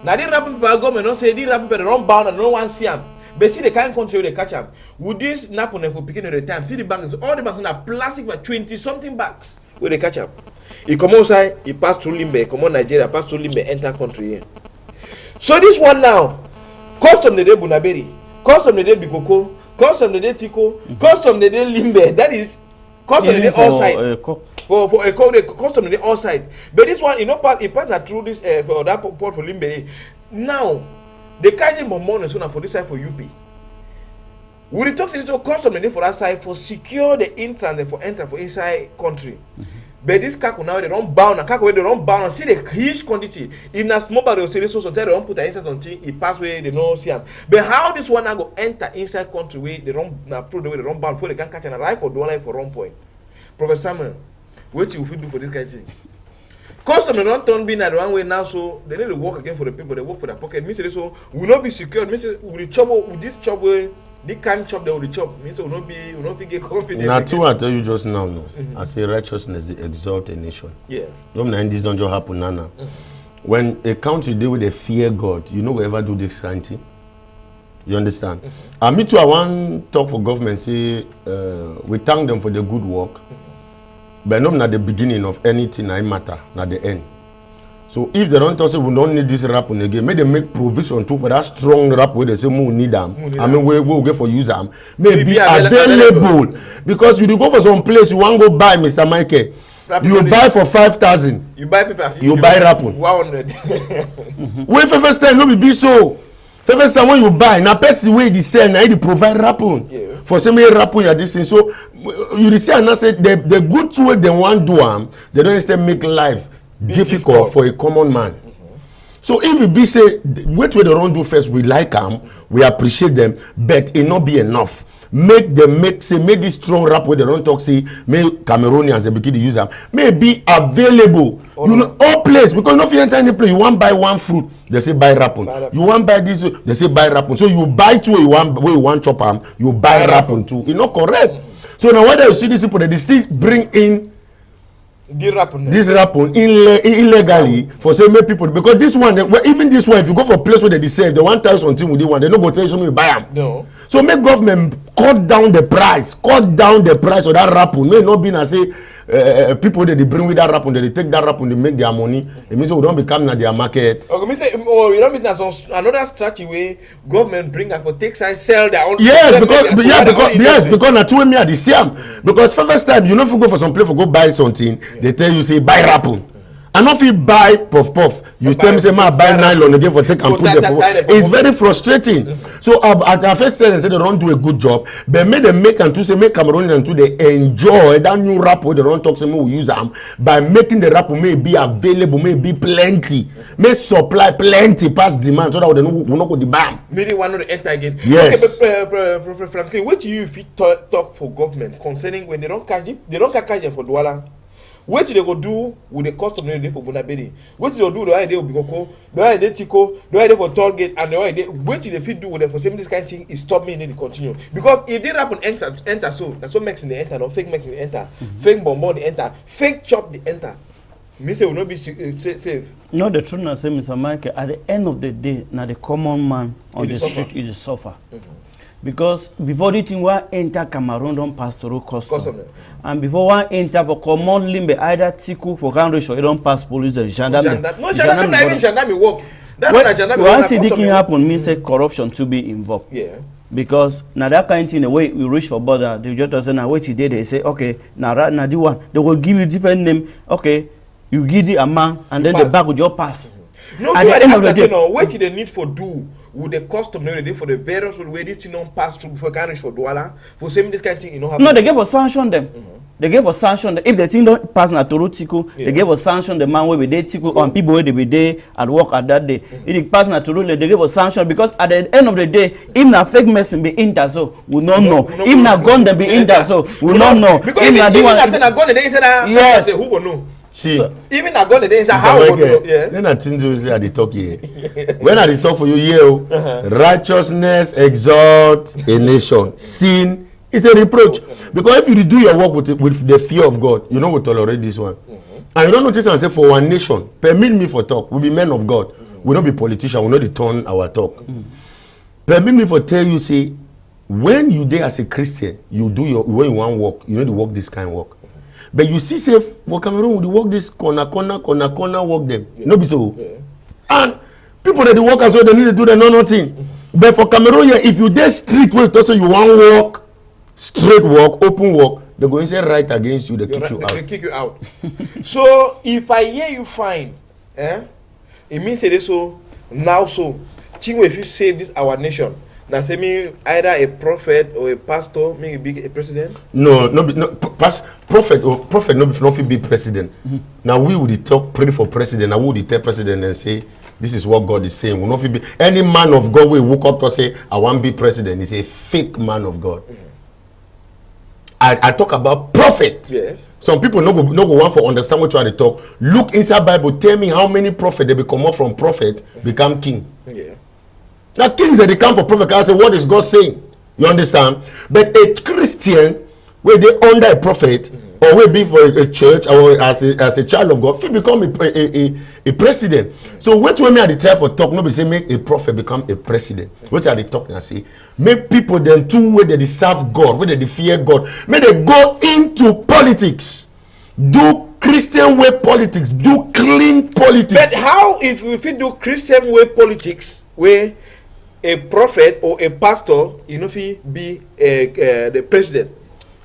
Now the rapping people government don't say the rapping people run bound and no one see them. But see the kind of country where they catch them. Would this nap on them for picking at the time? See the bags, all the bags are plastic, but 20 something bags where they catch them. He come outside, he pass through Limbe, he come on Nigeria, pass through Limbe, enter country here. So this one now, custom the day Bunaberi, custom the day Bikoko, custom the day Tiko, custom the day Limbe. That is custom the day all side. For a code, custom the all side. But this one, you know, he partner through this for that port for Limbe. Now, they carry him on money soon for this side for UP. We talk to this custom the day for that side for secure the entrance and for enter for inside country. But this kaku now they don't bound and kaku they don't bound and see the huge quantity. In a small barrel say so they don't put the inside something, it pass where they don't see them. But how this one now go enter inside country where they don't approve the way they don't bound before they can catch and arrive for Douala for wrong point. Professor Samuel, what you do for this kind of thing? Custom they don't turn being at one way now, so they need to work again for the people, they work for their pocket. Means so will not be secure, means with the chop with this chop way. They can't chop, they will chop. Means will not get confident. Now, two I tell you just now, no. I say righteousness they exalt a nation. Yeah. This don't just happen, Nana. When a country deal with a fear God, you know whoever do this kind of thing. You understand? And me too, I want talk for government, say we thank them for the good work. But not at the beginning of anything I matter, not the end. So if they don't say we don't need this rap on again, may they make provision too for that strong rap where they say we need them. I mean we will get for use them. May be available. Because you go for some place you want to go buy Mr. Michael. You buy for 5,000. You buy paper. You buy rapun. 100. When first time no be so. First time when you buy, na person wey the sell na they provide rapun. Yeah. For some rapun you this thing. So you see and I say the good way they want do am, they don't instead make life difficult for a common man. So if it be say what we don't do first, we like them, we appreciate them, but it not be enough. Make this strong rap where they don't talk say make Cameroonians they begin to use them. May be available. You know all place because if you enter any place you want buy one fruit, they say buy rapun. You want buy this, they say buy rapun. So you buy two you want chop them, you buy rapun too. It's not correct. So now whether you see these people they still bring in this rapun illegally for say make people because this one even this one if you go for a place where they sell the 1,000 thing with the one they no go tell you something you buy them. No. So make government cut down the price of that rapun. May not be na say people that they bring with that rapun, they take that rapun, they make their money. It means we don't become na their market. Okay, me say, you don't mean that another strategy where government bring that for take side sell their own. Yes, because na two me are the same. Because first time you know if you go for some place for go buy something, they tell you say buy rapun. And if you buy puff, you tell me say ma buy nylon again for take and put the puff. It's very frustrating. So at first say they don't do a good job, but make them make and to say make Cameroonians to they enjoy that new rap where they don't talk say we use them by making the rap may be available, may be plenty, may supply plenty past demand so that we not go the bam. Maybe one to enter again. Yes. Okay, but Professor Franklin, what do you talk for government concerning when they don't catch them for Douala? What do they go do with the custom they for Bunaberi? What do they do the way they will be Bikoko, the way they Tiko, the way they for toll gate, and the way they what do they fit do with them for saying this kind of thing is stop me in the continue? Because if they happen enter so that's what makes in the enter, not fake makes in the enter, fake bonbon the enter, fake chop the enter. Me say will not be safe. No, the truth na say Mr. Michael, at the end of the day, now the common man on the street is a suffer. Because before the thing one enter Cameroon don't pass through custom. And before one enter for common limbe either Tiku for country show, you don't pass police and gendarme. No, gendarme not even gendarme work. Once this thing happen, means say corruption to be involved. Yeah. Because now that kind of thing, the way we reach for border, they just say now what you did, they say okay, now the one they will give you different name. Okay, you give the amount and then the back with your pass. No, at the end of the day, what they need for do with the custom day for the various way this thing don't pass through before can reach for Douala for same this kind of thing, you know. No, they gave us sanction them. They gave us sanction. If the thing don't pass na Toro Tiku, they gave us sanction the man where we dey Tiku and people where they be there at work at that day. If it pass na Toro, they gave us sanction because at the end of the day, if na fake medicine be in that so we don't know. If na gun they be in that so we don't know. Because if na gun they say that yes, who will know? See, so, even I got the days how would you, yeah. Then I think you at the talk here. When I talk for you here, righteousness exalt a nation. Sin is a reproach. Because if you do your work with the fear of God, you know we tolerate this one. And you don't notice and say for one nation, permit me for talk. We be men of God. We don't be politicians. We not turn our talk. Permit me for tell you say, when you there as a Christian, you do your when you want work, you know to work this kind of work. But you see, say for Cameroon, we work this corner work them. Yeah. No be so. Yeah. And people that they work as well, they need to do the nothing. But for Cameroon, yeah, if you dey street where you say you want work, straight work, open work, they go and say right against you, they kick you out. They kick you out. So if I hear you fine, it means say so now so. Think if you save this our nation. Now, say me either a prophet or a pastor, maybe be a president. No, prophet no be president. Now we would talk pray for president. Now we would tell president and say this is what God is saying. Will not be any man of God will woke up to say I want to be president. He's a fake man of God. I talk about prophet. Yes. Some people no go want for understand what you are to talk. Look inside Bible. Tell me how many prophet they become up from prophet become king. Yeah. Now kings that they come for prophet can say what is God saying? You understand? But a Christian where they under a prophet or will be for a church or as a child of God, he become a president. So what when me at the time for talk, nobody say make a prophet become a president. What are they talking and say? Make people then two where they serve God, where they fear God. May they go into politics. Do Christian way politics. Do clean politics. But how if we do Christian way politics where a prophet or a pastor, you know, be the president?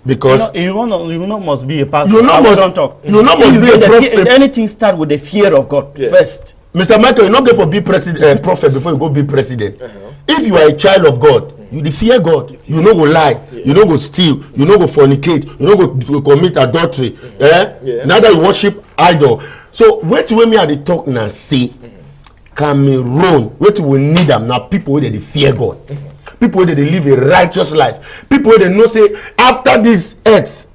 Because you know must be a pastor. You know must be a prophet. Anything start with the fear of God first. Mr. Michael, you not go for be president, prophet before you go be president. If you are a child of God, you dey fear God. You no go lie. You no go steal. You no go fornicate. You no go commit adultery. Neither you worship idol. So wait when me at the talk now say. Cameroon, what we need them now, people where they fear God, people where they live a righteous life, people where they know say after this earth,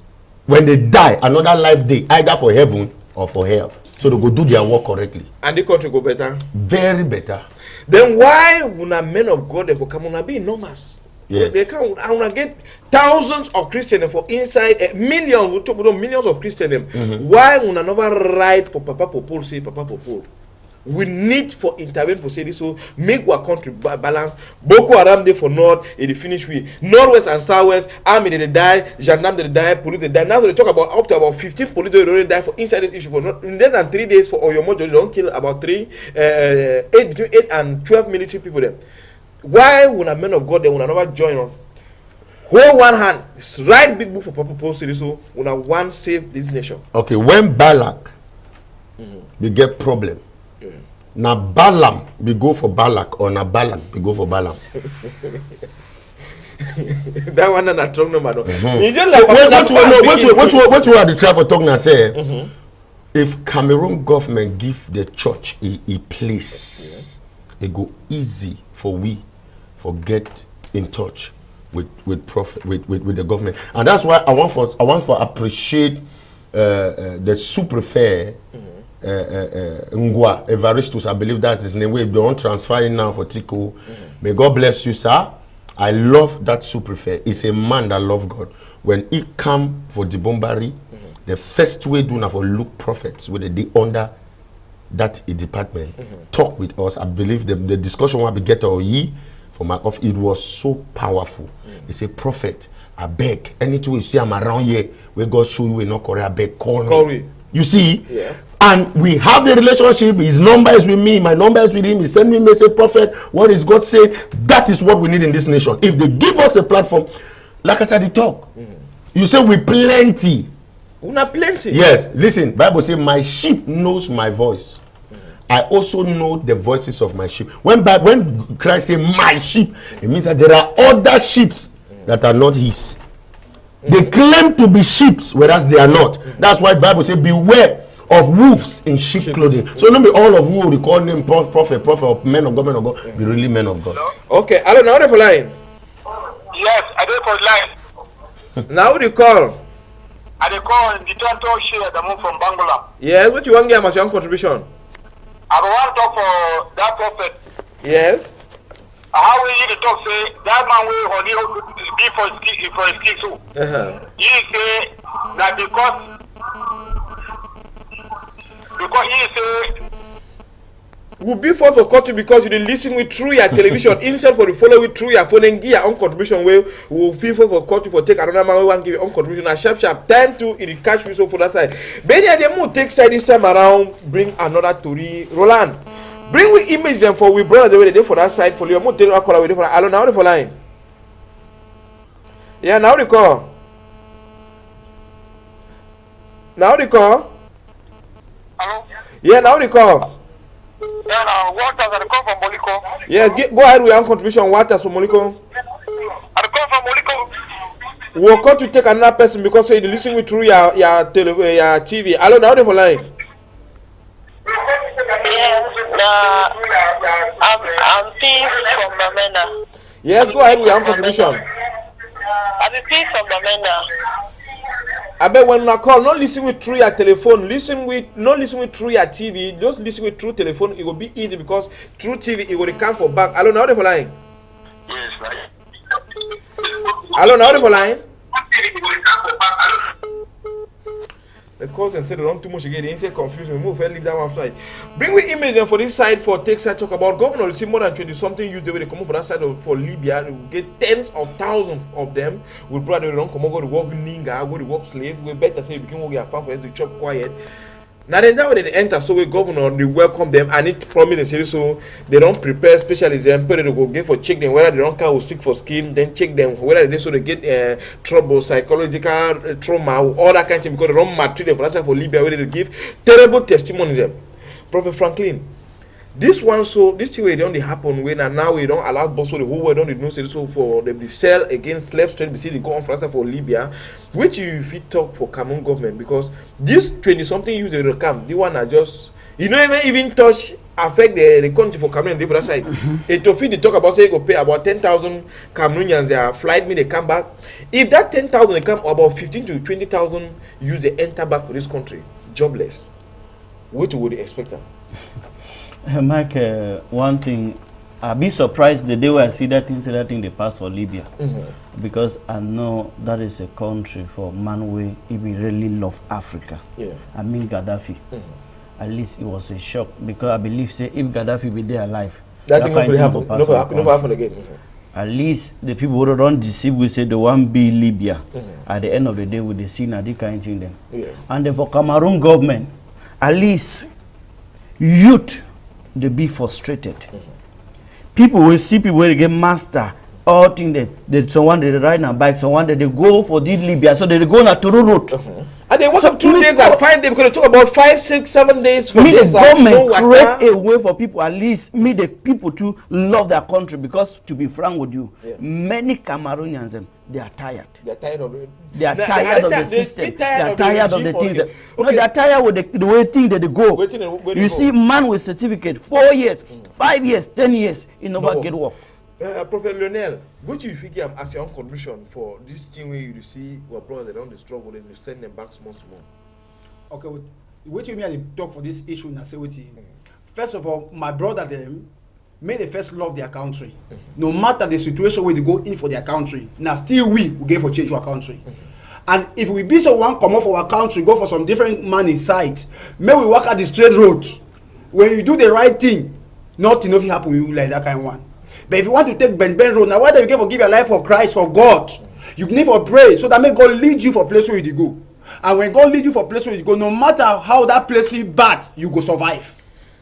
when they die, another life day, either for heaven or for hell. So they go do their work correctly. And the country go better. Very better. Then why would a men of God for come be enormous? Yes. They can I wanna get thousands of Christians for inside millions. We talk about millions of Christians. Why would I never write for Papa Popol say Papa Popol? We need for intervene for say this so make our country balance. Boko Haram day for north, it finish with northwest and southwest. Army they die, gendarme they die, police they die. Now they talk about up to about 15 police they already die for inside this issue for not in less than 3 days for Oyomo they don't kill about between 8 and 12 military people there. Why would a men of God they will never join us? Hold one hand, write big book for Papa Paul say this so we want save this nation. Okay, when Balak we get problem. Now Balaam we go for Balak or now Balak we go for Balaam. That one and a strong number. You just like what you are the try for talking and say if Cameroon government give the church a place, it go easy for we get in touch with prophet with the government. And that's why I want for appreciate the sous-prefet Ngwa Evaristus, I believe that's his name. We don't transfer him now for Tico. May God bless you, sir. I love that sous-prefet. He's a man that love God. When he come for the Bombari, the first way do now for look prophets where they under that department talk with us. I believe the discussion will be get or ye for my off. It was so powerful. It's a prophet. I beg anything you see I'm around here where God show you will not correct. I beg call me. You see, and we have the relationship. His number is with me, my number is with him. He send me message, prophet, what is God saying? That is what we need in this nation. If they give us a platform, like I said, the talk. You say we plenty. Una plenty. Yes, listen, Bible says my sheep knows my voice. I also know the voices of my sheep. When Christ say my sheep, it means that there are other sheep that are not his. They claim to be sheep, whereas they are not. That's why the Bible says beware of wolves in sheep clothing. So not be all of you will call them prophet, or men of God, be really men of God. Okay, I don't know the line. Yes, I do for line. Now the call. I dey call the Toronto share the move from Bangalore. Yes, what you want to give as your own contribution? I want to talk for that prophet. Yes. How will you talk say that man will only be for his kids too? He say that because he say will be forced for country because you dey listen with through your television instead for the follow with through your phone and give your own contribution wey will feel for country for take another man wey wan give your own contribution na sharp time to it cash you so for that side. Benny Ademu take side this time around bring another tori. Roland, bring we image them for we brother wey dey for that side for you. Mo tell you call we dey for alone now dey for line. Yeah, now the call. Now the call. hello. Yeah, now the call. Yeah, now what does I come from Moliko? Yeah, go ahead with your own contribution. What else from Moliko? I come from Moliko. We'll call to take another person because you listen with through your TV. Hello, now they for line. Yes, I'm Peace from Mamena. Yes, go ahead with your own contribution. I'm Peace from Mamena. I bet when I call, not listen with through your telephone, not listen with through your TV, just listen with through telephone. It will be easy because through TV it will come for back. Hello, now they for line. Yes, right. Hello, now they for line. The calls and say they run too much again. They say confused. We move and leave that one side. Bring we image them for this side for take side talk about governor. You see more than 20 something youth they come for that side for Libya. We get tens of thousands of them. We brother they don't come go to work ninga, go to work slave. We better say we can work farm for them to chop quiet. Now then that way they enter so we governor they welcome them and it promise and say so they don't prepare specialists them they go get for check them whether they don't come sick for skin then check them whether they so they get trouble psychological trauma all that kind of thing because they don't maltreat them for that for Libya where they give terrible testimony them. Prophet Franklin, this one so this thing way don't happen when and now we don't allow boss for the whole world don't know say so for them they sell against slave trade they go on for Libya which you fit talk for Cameroon government because this 20 something you they come the one are just you know even touch affect the country for Cameroon and for that side. It to fit they talk about say you go pay about 10,000 Cameroonians their flight me they come back. If that 10,000 they come about 15 to 20,000 use they enter back for this country jobless. What would you expect them? Mike, one thing, I'll be surprised the day when I see that thing they pass for Libya. Because I know that is a country for man way if we really love Africa. Yeah. I mean Gaddafi. At least it was a shock because I believe say if Gaddafi be there alive, that thing kind will of happen. Never happen again. At least the people who don't deceive we say the one be Libya. At the end of the day with the see now they kind thing them. Yeah. And then for Cameroon government, at least youth they be frustrated. People will see people where they get master all thing they someone they ride on bike, someone they go for the Libya, so they go on a Toro road. And they work up 2 days and 5 days because they talk about 5, 6, 7 days for me the days government create a way for people at least me the people to love their country because to be frank with you, many Cameroonians they are tired. They are tired of it. They are tired of the system. They are tired of the things. Okay. No, they are tired with the way things that they go. You see, man with certificate, 4 years, 5 years, 10 years, he never get work. Prophet Lionel, what do you figure as your own contribution for this thing where you see your brothers they don't struggle and you send them back small? Okay, what you mean I talk for this issue in Asewiti? First of all, my brother them may they first love their country. No matter the situation where they go in for their country, now still we will get for change our country. And if we be so one come off for our country, go for some different man inside, may we walk at the straight road. When you do the right thing, nothing of it happen with you like that kind of one. But if you want to take Ben road, now why do you give your life for Christ, for God? You need to pray so that may God lead you for place where you go. And when God lead you for place where you go, no matter how that place feel bad, you go survive.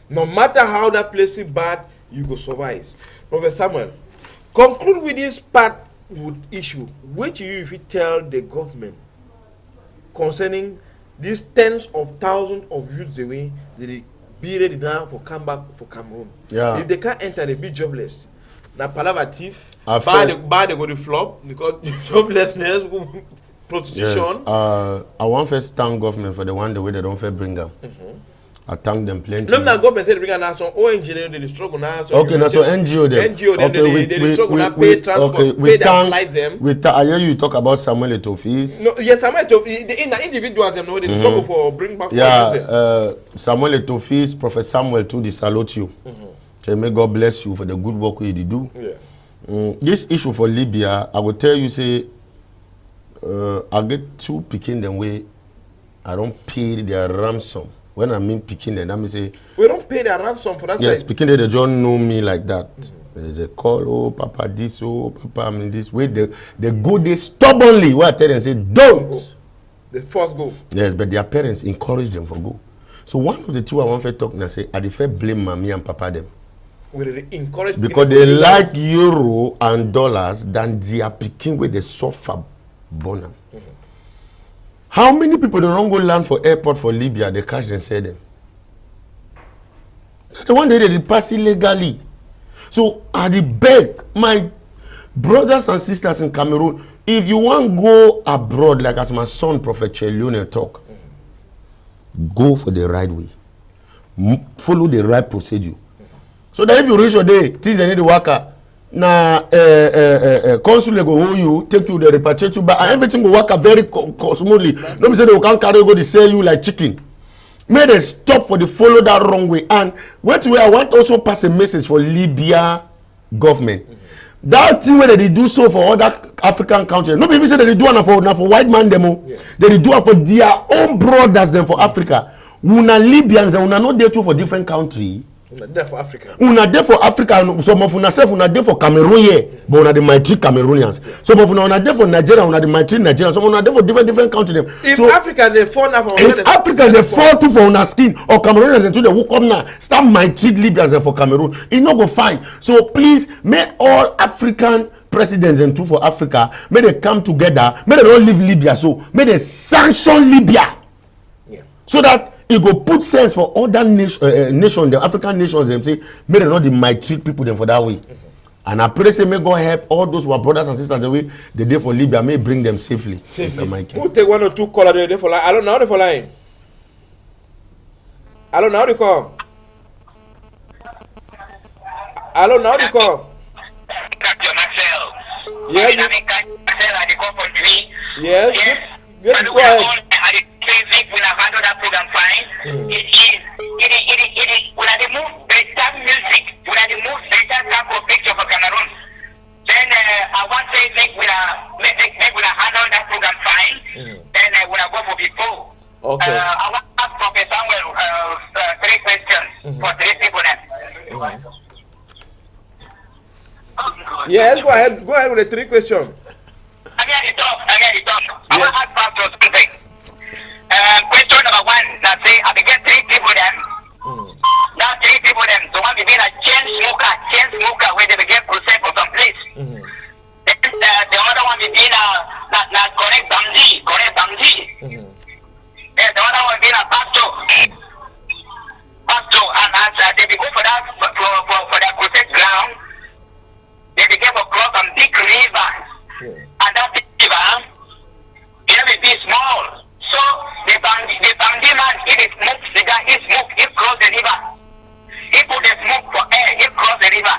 No matter how that place is bad, you go survive. Prophet Samuel, conclude with this part with issue, which you if you tell the government concerning these tens of thousands of youths away, they be ready now for come back for Cameroon. Yeah. If they can't enter, they be jobless. Now, palava thief, I've bad they go to flop because joblessness, prostitution. Yes. I want first thank government for the one the way they don't fair bring them. I thank them plenty. No, that government said bring now some ONG they struggle now. So Okay, now so NGO them. NGO them Okay, they struggle now pay transport, pay their flights them. I hear you talk about Samuel Etofis. No, yes, Samuel Etofis. The individuals them know they struggle for bring back. Yeah, Samuel Etofis, Prophet Samuel too, they salute you. So may God bless you for the good work you do. Yeah. This issue for Libya, I will tell you, say, I get two picking them way. I don't pay their ransom. When I mean picking them, I mean say we don't pay their ransom for that. yes, side. picking them, they don't know me like that. There's a call, oh Papa this, oh Papa I mean this way. They go they stubbornly. Where I tell them say don't. The first go. Yes, but their parents encourage them for go. So one of the two I want to talk now say I defer blame mommy and papa them. We really encourage Because they like euro and dollars than they are picking where they suffer bonum. How many people don't go land for airport for Libya, they catch and sell them? The one day they pass illegally. So I beg my brothers and sisters in Cameroon, if you want to go abroad, like as my son Prophet Chelione talk, go for the right way. Follow the right procedure. So that if you reach your day, things they need to work out. Now, consul go hold you, take you, they repatriate you back, and everything will work out very smoothly. Don't say they can't carry go, they sell you like chicken. May they stop for the follow that wrong way. And wait, I want also pass a message for Libya government. That thing where they do so for other African countries. No people say that they do it for white man demo. Yeah. They do it for their own brothers them for Africa. Una Libyans and una not there too for different country. Una there for Africa. Una there for Africa. Some of una self una there for Cameroon here, but una the mighty Cameroonians. Yeah. Some of una there for Nigeria, una the mighty Nigerians. Some una there for different countries. If so, Africa they fall now for if Africa they fall too for una skin or Cameroonians until they woke up now, start mighty Libyans for Cameroon. It not go fine. So please, may all African presidents and two for Africa, may they come together. May they don't leave Libya. So may they sanction Libya, so that it go put sense for other nations, the African nations. Them say, may they not maltreat people them for that way. And I pray say may God help all those who are brothers and sisters the way they did for Libya, may bring them safely. Who take one or two callers there for line? I don't know how for line. I don't know how to call. I don't know how to call. Yes. Yes. Yes. Go ahead. We have handled that program fine. It is we have removed better music, we have removed better type of picture for Cameroon. Then I want to say make we have handled that program fine. Then we have go for before. Okay. I want to ask Prophet Samuel 3 questions for 3 people then. Yes, go ahead. Go ahead with the 3 questions. I get it talk. I want to ask Pastor something. Question number 1, that say I began 3 people then. Now 3 people then. So one begin a chain smoker where they begin crusade for some place. Then the other one begin a correct bamji. Then the other one begin a pastor, and as they go for that for that crusade ground, they begin to cross some big rivers, and that big river, it may be small. So the Bandi man, he smoke cigar, he cross the river. He put the smoke for air, he cross the river.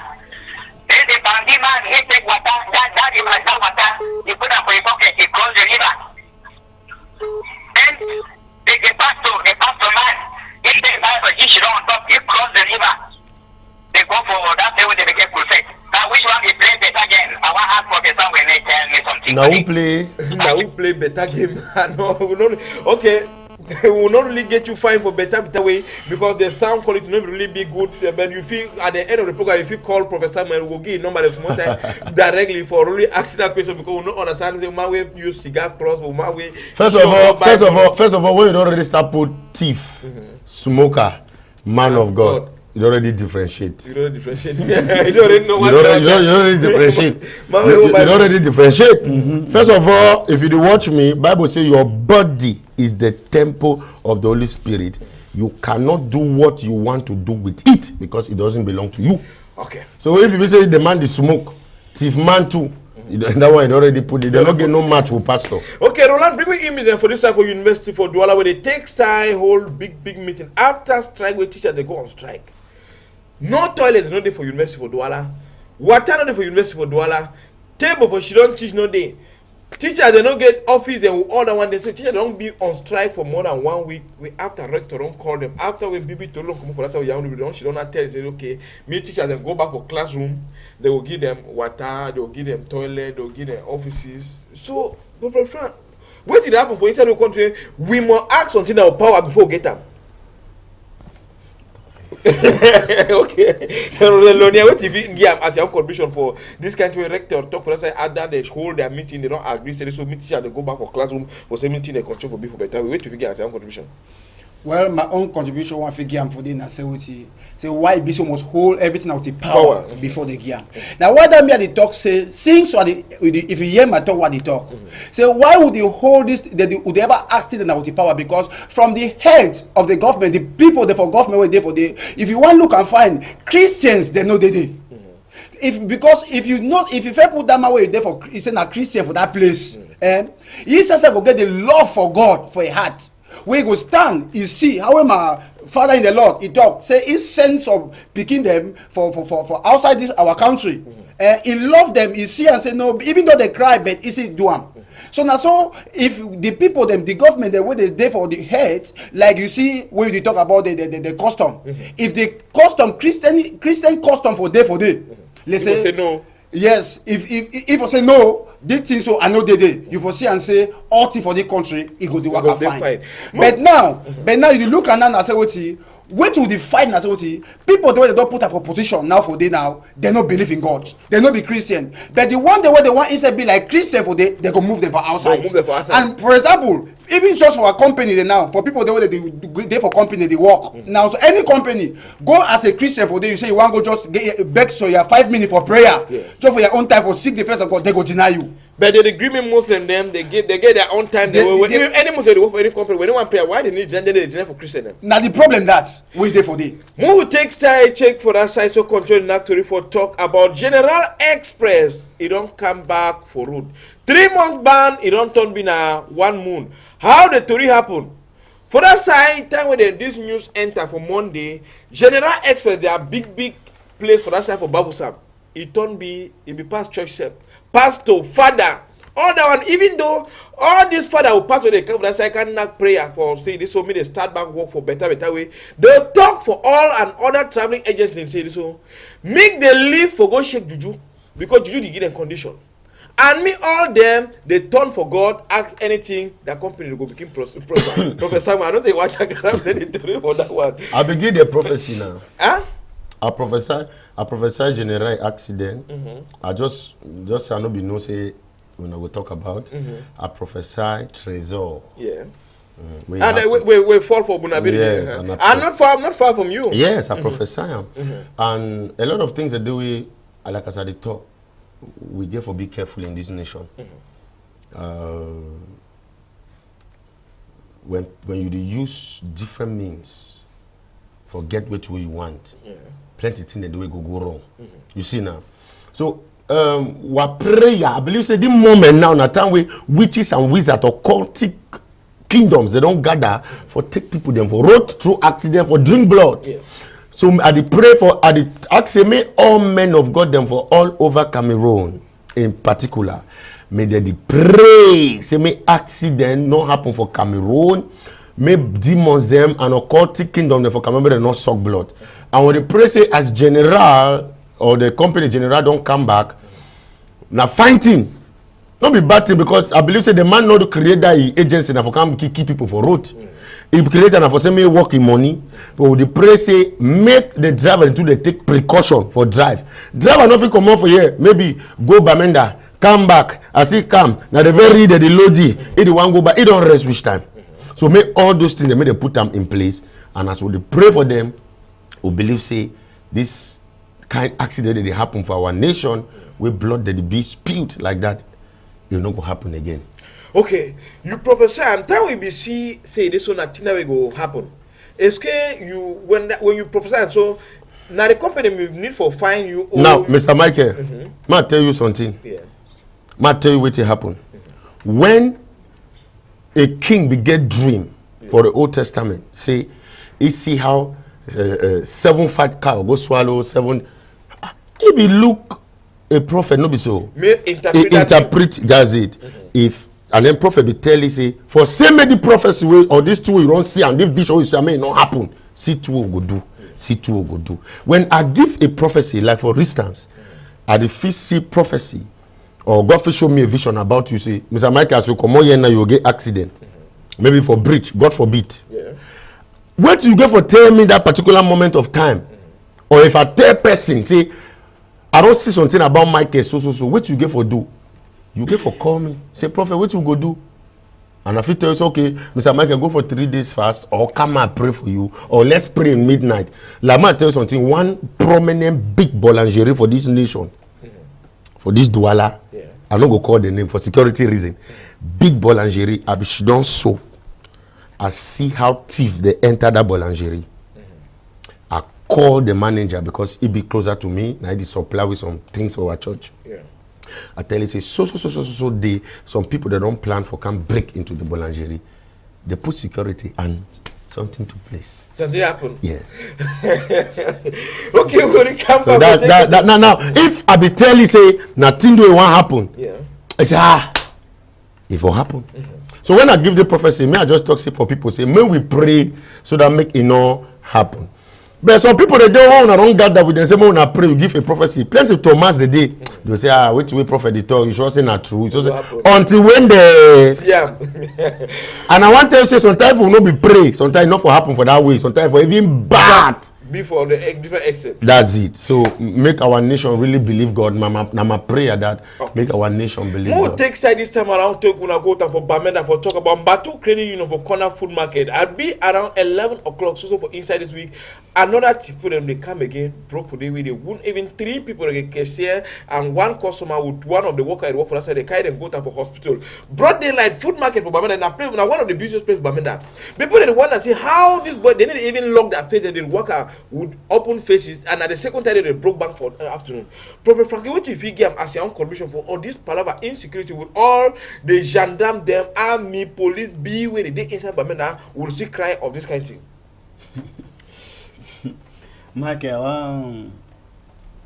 Then the Bandi man, he take water, that water, he put up for his pocket, he cross the river. Then the pastor man, he take Bible, he should on top, he cross the river. They go for that way they became crusade. Now which one we play better again? I want to ask for the song when they tell me something. Now who play? Now who play better game? No. Okay. will not really get you fine for better way because the sound quality not really be good. But you feel at the end of the program, if you call Professor Man, we'll give number the small time directly for really asking that question because we don't understand the my way use cigar cross or my way. First of all, when you don't already start put thief, smoker, man of God. You already differentiate. You don't differentiate. You already know what. You already differentiate. You already differentiate. First of all, if you watch me, Bible says your body is the temple of the Holy Spirit. You cannot do what you want to do with it because it doesn't belong to you. Okay. So if you say the man the smoke, thief man too. That one already put it. They don't get no match with pastor. Okay, Roland, bring me image for this side for University for Douala where they take time, hold big meeting after strike where teachers they go on strike. No toilet no day for University for Douala. Water no day for University for Douala. Table for she don't teach no day. Teachers they don't get office and order one day. So teachers don't be on strike for more than 1 week. We after rector don't call them. After we BB to come for that she don't tell say okay. Me teachers then go back for classroom. They will give them water. They will give them toilet. They will give them offices. So, Professor Frank, what did happen for inside the country? We must act something our power before we get them. Okay. Lonia, what if you give as your contribution for this country rector talk for us after they hold their meeting, they don't agree, so meeting they go back for classroom for same meeting they control for before better. Wait if you give as your contribution. Well, my own contribution one figure am for the na say why BC must hold everything out the power before the gear. Now why that me at the talk say since what if you hear my talk what they talk. Say why would you hold this would they ever ask it out the power because from the head of the government, the people they for government were there for the if you want look and find Christians they know they dey. If you fair put that my way there for it's a Christian for that place. He says I go get the love for God for a heart. We go stand, you see, how my father in the Lord, he talk, say he sends some picking them for outside this our country. He love them, he see and say no, even though they cry, but he say do them. So now, so if the people, them, the government, the way they there for the head, like you see, when you talk about the custom, if the custom Christian custom for day, let's say no. Yes, if I say no, they think so. I know they did. You for see and say all thing for the country, it go the work fine. But now you look and now say what will the fight now? People the way they don't put up for position now for they now they don't believe in God. They don't be Christian. But the one the way they want instead be like Christian for they go move them for outside. And for example, even just for a company they now for people the way they for company they work now. So any company go as a Christian for they you say you want go just get back so you have 5 minutes for prayer just for your own time for seek the face of God they go deny you. But the agreement Muslim them they get their own time. Any Muslim they work for any company when they want prayer why they need gender for Christian. Now the problem that we there for day. More take side check for that side so control actor for talk about General Express. It don't come back for road. 3 months ban. It don't turn be na 1 moon. How the story happen? For that side time when this news enter for Monday, General Express they are big place for that side for Bavusam. It be past church self. Pastor, father, all that one, even though all this father will pass when they come that side can knock prayer for say this so me they start back work for better way. They'll talk for all and other traveling agents and say this so make the leave for go shake juju because juju they give them condition. And me all them they turn for God, ask anything that company will go become prosper. Professor, I don't say what I can for that one. I begin the prophecy now. Huh? I prophesy general accident. I just I no be no say when I will talk about. I prophesy treasure. Yeah. And we fall for Bunabili. Yes, I'm not far from you. Yes, I prophesy am. And a lot of things that do we like as I did talk, we therefore be careful in this nation. When you use different means for get what you want. Plenty things that the way go wrong. You see now. So what prayer, I believe say the moment now, na time we witches and wizards or cultic kingdoms, they don't gather for take people them for road through accident for drink blood. So I dey pray for I dey ask may all men of God them for all over Cameroon in particular. May they pray. Say may accident not happen for Cameroon. May demons them and occultic kingdom them for Cameroon they not suck blood. And when they pray say as general or the company general don't come back, now fighting. Not be bad thing because I believe say the man not to create that agency now for come keep people for road. If creator for say me work in money, but we dey pray say make the driver to dey take precaution for drive. Driver no fit comot for here, maybe go Bamenda, come back, as he come, na the very day the load he dey wan go back, he don rest which time. So make all those things, they make they put them in place, and as we dey pray for them, we believe say this kind accident that dey happen for our nation, where blood that be spilled like that, it no go happen again. Okay, you prophesy, and time we be see say this one that thing that will go happen. Eske you when you prophesy, so now the company will need for fine you. Now, Mr. Michael, ma tell you something. Yeah. Ma tell you what will happen. When a king be get dream for the Old Testament, say he see how 7 fat cow go swallow 7. He be look a prophet, no be so. May interpret, interpret that's it. If and then prophet be tell you say for same many prophecy way or these two you don't see and this vision you say may not happen. See two will go do. See two will go do. When I give a prophecy, like for instance, I the first see prophecy or God show me a vision about you, say, Mr. Michael, as you come on here now, you get accident. Maybe for breach, God forbid. Yeah. What you get for tell me that particular moment of time? Or if I tell person, say, I don't see something about Michael, so, what you get for do? You get for call me. Say, prophet, what you go do? And if you tell us, okay, Mr. Michael, go for 3 days fast, or come and pray for you, or let's pray in midnight. Like, I tell you something, one prominent big boulangerie for this nation, for this Douala, I'm not going to call the name for security reason. Big boulangerie, I don't so. I see how thief they enter that boulangerie. I call the manager because he be closer to me. Now he supply with some things for our church. Yeah. I tell you, say, so they, some people that don't plan for can break into the boulangerie. They put security and something took place. Something happened. Yes. Okay, when it comes So that now, if I be tell you say nothing do it won't happen. Yeah. I say it will happen. So when I give the prophecy, may I just talk say for people say, may we pray so that make it not happen. But some people they don't gather with them. Say, when I pray, you give a prophecy. Plenty of Thomas the day they say, wait prophet they talk. You should say not true. Until when they and I want to say sometimes will not be pray. Sometimes not for happen for that way. Sometimes for even bad. Before the different extent. That's it. So make our nation really believe God. My prayer that make our nation believe More God. take side this time around. Take when I go down for Bamenda for talk about Batu Credit Union for Corner Food Market. I'll be around 11 o'clock. So for inside this week, another people them they come again. Broke for the way they wouldn't even 3 people get cashier and 1 customer with one of the worker I work for. That's why they carry them go down for hospital. Broad daylight food market for Bamenda. Now play now one of the business places Bamenda. People they want to see how this boy they didn't even lock their face and they worker with open faces, and at the second time they broke back for afternoon. Prophet Frankie, what if you give as your own contribution for all this palaver insecurity with all the gendarme, them army, police, be where they inside Bamenda will see cry of this kind of thing? Michael,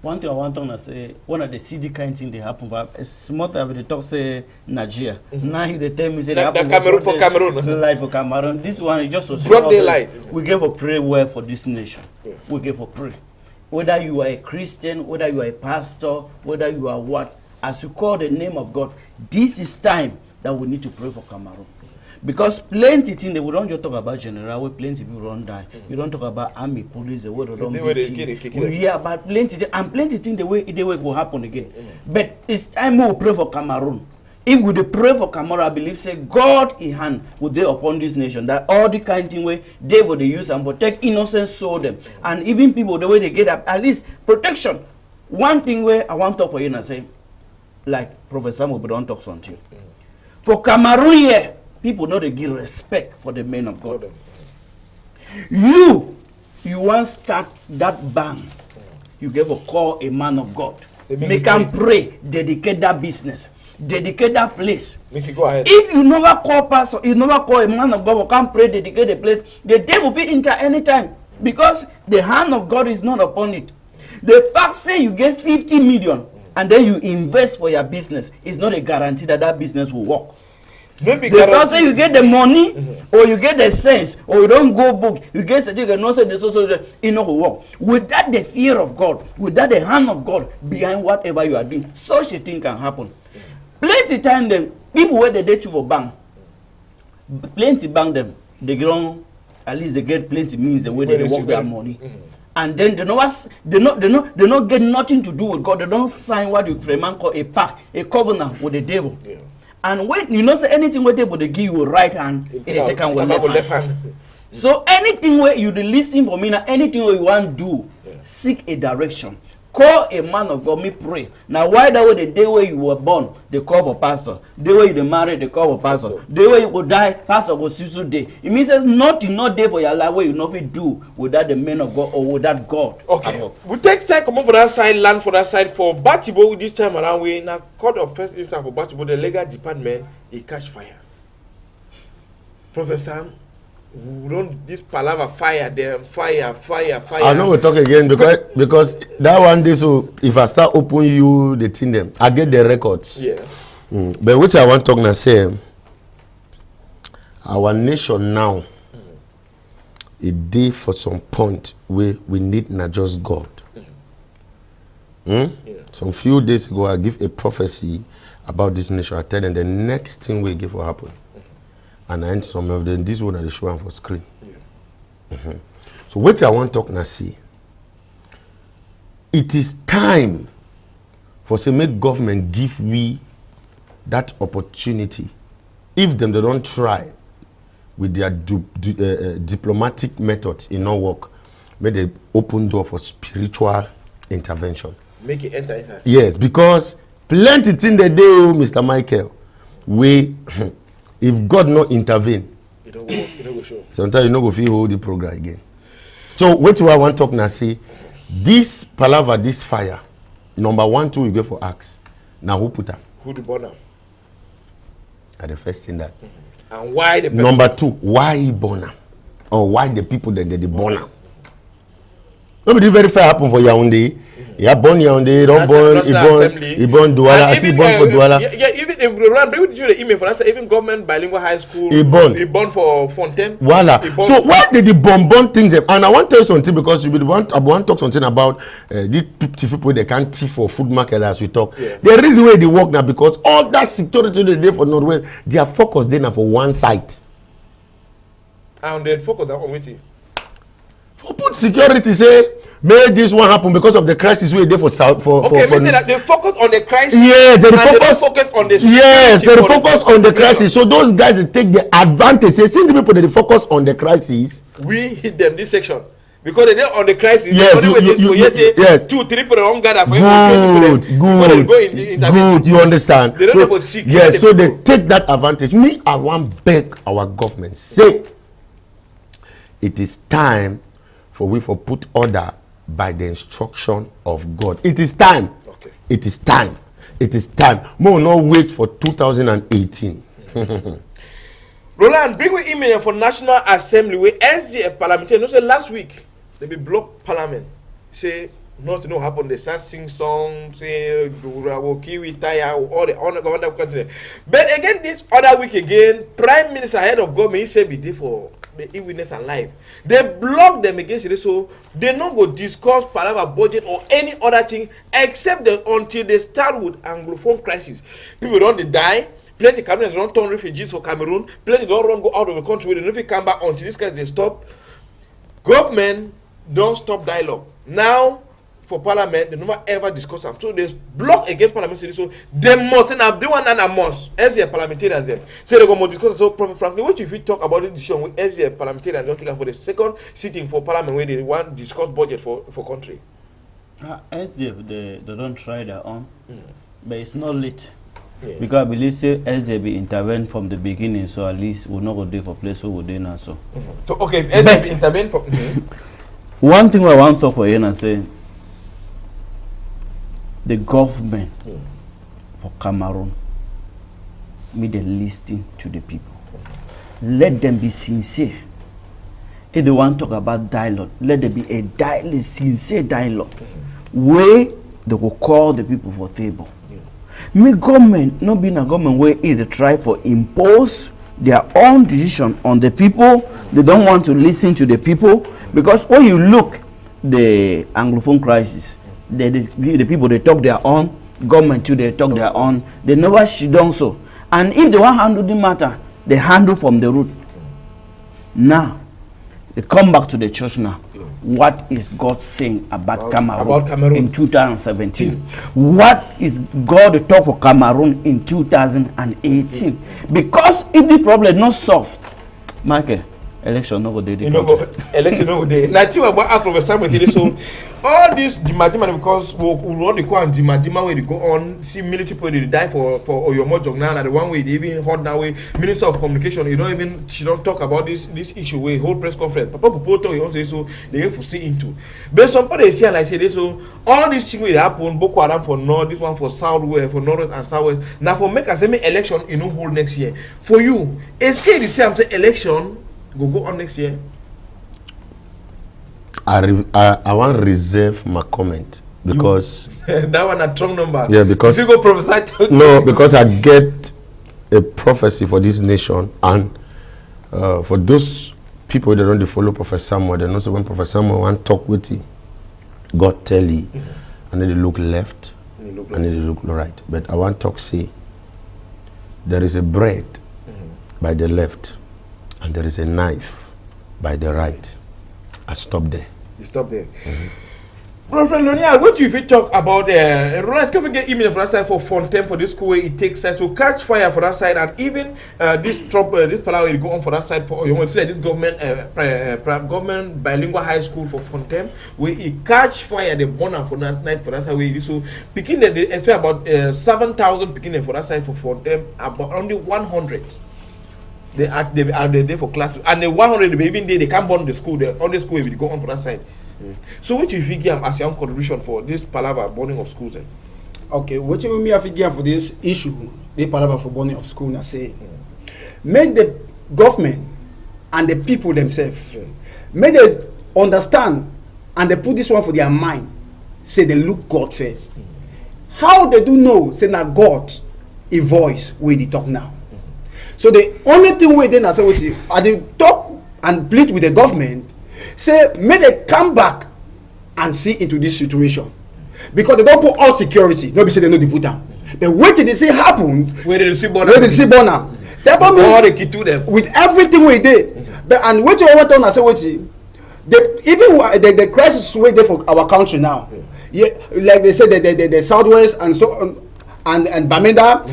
one thing I want to say, one of the CD kind thing they happen, but it's small time they talk say Nigeria. Now they tell me say they happen Cameroon for Cameroon. Life for Cameroon. This one is just so broad daylight. We give a prayer well for this nation. We give a prayer. Whether you are a Christian, whether you are a pastor, whether you are what, as you call the name of God, this is time that we need to pray for Cameroon. Because plenty things, we don't just talk about general, where plenty people don't die. You don't talk about army, police, the way they don't we hear about plenty things, and plenty things the way will happen again. But it's time we pray for Cameroon. If we pray for Cameroon, I believe, say, God in hand will be upon this nation. That all the kind of thing where they will use and protect innocent soul them. And even people, the way they get at least protection. One thing where I want to talk for you and say, like Professor Samuel, but don't talk something. For Cameroon here, people know they give respect for the men of God. You want to start that bank. You give a call a man of God. Make him pray, dedicate that business. Dedicate that place. Make it go ahead. If you never call pastor, you never call a man of God who can pray, dedicate the place, the devil will enter anytime. Because the hand of God is not upon it. The fact say you get 50 million and then you invest for your business is not a guarantee that that business will work. The fact say you get the money or you get the sense or you don't go book, you get certificate, no say the social, it not will work. Without the fear of God, without the hand of God behind whatever you are doing, such a thing can happen. Plenty time them people where they date you for bank. Plenty bank them they don't at least they get plenty means the way they work their money. And then they not get nothing to do with God. They don't sign what you Freeman call a pact, a covenant with the devil. Yeah. And when you know say anything where they give you right hand, it take on with left hand. So anything where you release him for me now, anything where you want to do, seek a direction. Call a man of God, me pray. Now why that way the day where you were born, they call for pastor. The day where you married, they call for pastor. The day where you go die, pastor go see day. It means there's nothing not there for your life where you nothing do without the man of God or without God. Okay. We take time come on for that side, land for that side for Batibo this time around. We in a court of first instance for Batibo, the legal department, it catch fire. Professor, we don't this palaver fire them fire. I know we talk again because that one day, so if I start opening you the thing them, I get the records. Yeah. But which I want to talk now say, our nation now, a day for some point where we need not just God. Some few days ago, I give a prophecy about this nation. I tell them the next thing we give will happen. And I end some of them, this one are the show and for screen. So what I want to talk now see, it is time for say make government give we that opportunity. If them they don't try with their diplomatic methods in no work, may they open door for spiritual intervention. Make it enter inside. Yes, because plenty thing they do, Mr. Michael, we if God not intervene, you don't go show. Sometimes you no go feel hold the program again. So what do I want to talk now? Say this palaver, this fire. Number 1, 2, you go for axe. Now who put them? Who the burner? At the first thing that. And why the Number 2, why he burner? Or why the people that they burner? Nobody verify happen for Yaoundé. Yeah, born Yaoundé, don't born, he born Douala, I think born for Douala. Yeah, even in Roland, bring with you the email for that. Even government bilingual high school. He born for Fontaine. Voila. So why did the bomb things? And I want to tell you something because you want to talk something about these people they can't thief for food market as we talk. Yeah. The reason why they work now because all that security they do for Norway, they are focused there now for one site. And they focus on committee. For put security say. May this one happen because of the crisis we there for South for. Okay, that they focus on the crisis. Yes, they focus on the. Yes, they focus on the crisis. So those guys they take the advantage. They see the people that they focus on the crisis. We hit them this section because they're on the crisis. Yes, yes. 2-3 people don't gather for good. You understand? They don't have seek. Yes, so they take that advantage. Me, I want beg our government say it is time for we for put order. By the instruction of God. It is time. Okay. It is time. It is time. More not wait for 2018. Roland, bring me email for National Assembly with SGF parliamentarian. No say last week they be block parliament. Say nothing no happen. They start sing song. Say Kiwi tire all the honor government country. But again this other week again, Prime Minister head of government he say be there for the e-witness and live. They block them against it, so they not go discuss palaver budget or any other thing except that until they start with Anglophone crisis. People don't die. Plenty Cameroonians don't turn refugees for Cameroon. Plenty don't run go out of the country. They don't come back until this guys they stop. Government don't stop dialogue. Now for parliament, they never ever discuss them. So they block against parliament. So they must and they want and must. As a parliamentarian them. So they go more discuss. So Prophet Franklin, what if you talk about this decision with as a parliamentarian don't take for the second sitting for parliament where they want to discuss budget for country? SDF they don't try their own, but it's not late. Yeah. Because I believe say SDF intervene from the beginning, so at least we'll not go there for place who would now so. So okay, if SDF intervene for one thing I want to talk for you and say. The government for Cameroon made them listen to the people. Let them be sincere. If they want to talk about dialogue, let there be a sincere dialogue where they will call the people for table. Me government not being a government where they try for impose their own decision on the people. They don't want to listen to the people because when you look the Anglophone crisis. The people they talk their own, government too they talk their own. They never should do so. And if they want to handle the matter, they handle from the root. Now, They come back to the church now. What is God saying about Cameroon in 2017? What is God talk for Cameroon in 2018? Because if the problem not solved, Michael, election no go dey. Election no go dey. Na ti about Afro Samuel so all this Dimadima because we want to go and Dimadima where they go on see military people they die for Oyomo Jogna and the one way they even hold that way Minister of Communication she don't talk about this issue way whole press conference Papa Popoto you want say so they have to see into but somebody say like say this so all these things will happen Boko Haram for north this one for southwest for north and southwest now for make a semi election in no hold next year for you SK the same say election go on next year. I want to reserve my comment because that one a strong number. Yeah, because you go prophesy. No, because I get a prophecy for this nation, and for those people that don't follow Prophet Samuel, they know so when Prophet Samuel want talk with you, God tell you, and then they look left, and then they look right. But I want to talk say there is a bread by the left, and there is a knife by the right. I stop there. You stop there. Prophet Lonia, what do you talk about Ronald, can we get email for that side for Fontaine for this school where it takes side to catch fire for that side and even this Palawa will go on for that side for you want to say this government bilingual high school for Fontaine where it catch fire the burn for that night for that side where so picking they expect about 7,000 picking for that side for Fontaine about only 100. They are there for class and the 100 even they can't burn the school there on the school will go on for that side. So what you figure as your own contribution for this palaver burning of schools? Okay, what you mean figure for this issue, the palaver for burning of school now say make the government and the people themselves make they understand and they put this one for their mind, say they look God first. How they do know say na God a voice where they talk now. So the only thing we then say what are they talk and plead with the government, say may they come back and see into this situation because they don't put all security. Nobody say they know they put down. But what did they say happened? Where did they see Bona? Therefore means with everything we did. But and what you want to say what even the crisis way there for our country now. Yeah, like they said the southwest and so on. And Bamenda,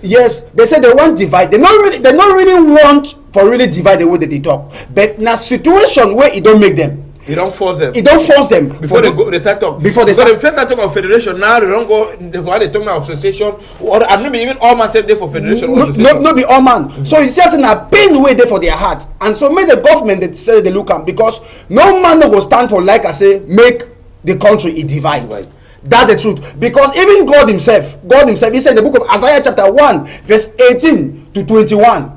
yes, they say they want divide. They not really want for really divide the way that they talk. But in a situation where it don't make them, it don't force them. It don't force them before they go. They start talk. Before they first start talk of federation. Now they don't go. That's why they talk now of secession. Or and maybe even all man said there for federation. No, be all man. So it's just in a pain way there for their heart. And so make the government that say they look at because no man will stand for like I say make the country it divide. That's the truth. Because even God himself, he said in the book of Isaiah chapter 1, verse 18 to 21.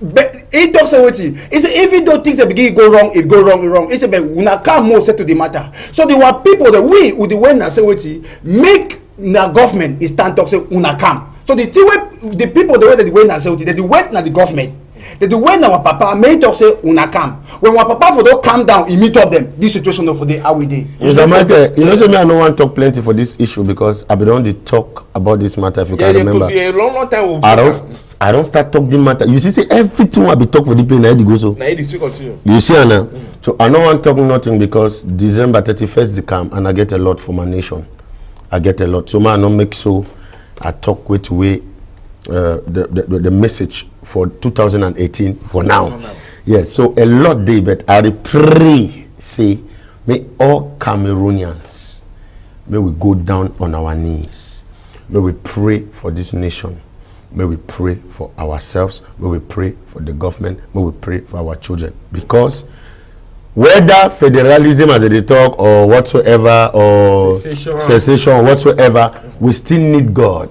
But he talks about it. He said, even though things begin go wrong, it go wrong. He said, but we not come more set to the matter. So there were people that we with the way that say what make the government is stand talk say una come. So the people the way that the way that say what they went na the government. They do when our papa made talk say una come. When our papa for don't calm down, he meet up them. This situation for the how we day. Mr. Michael, you know say me I don't want to talk plenty for this issue because I've been on the talk about this matter if you can remember. A long time I don't start talking the matter. You see say everything will be talk for the plane na go so. Na it still continue. You see now. So I don't want to talk nothing because December 31st they come and I get a lot for my nation. I get a lot. So man I don't make so I talk with way the message for 2018 for now. Yes, so a lot day, but I pray, say, may all Cameroonians, may we go down on our knees. May we pray for this nation. May we pray for ourselves. May we pray for the government. May we pray for our children. Because whether federalism as they talk or whatsoever, or secession whatsoever, we still need God.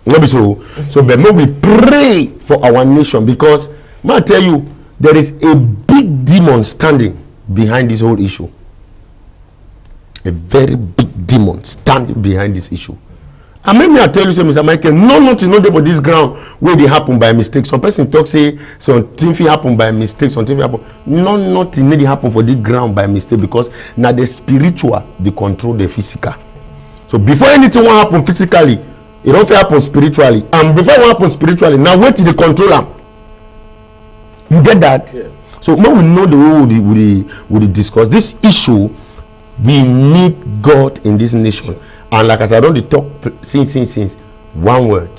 Maybe so but may we pray for our nation because may I tell you there is a big demon standing behind this whole issue. A very big demon standing behind this issue. And maybe I tell you, say, Mr. Michael, nothing not there for this ground where they happen by mistake. Some person talk say something happen by mistake, something happen. Nothing need happen for this ground by mistake because now the spiritual they control the physical. So before anything will happen physically, it don't happen spiritually, and before it happen spiritually, now wait till they control them. You get that? Yeah. So when we know the way we discuss this issue, we need God in this nation. And like as I don't talk since one word,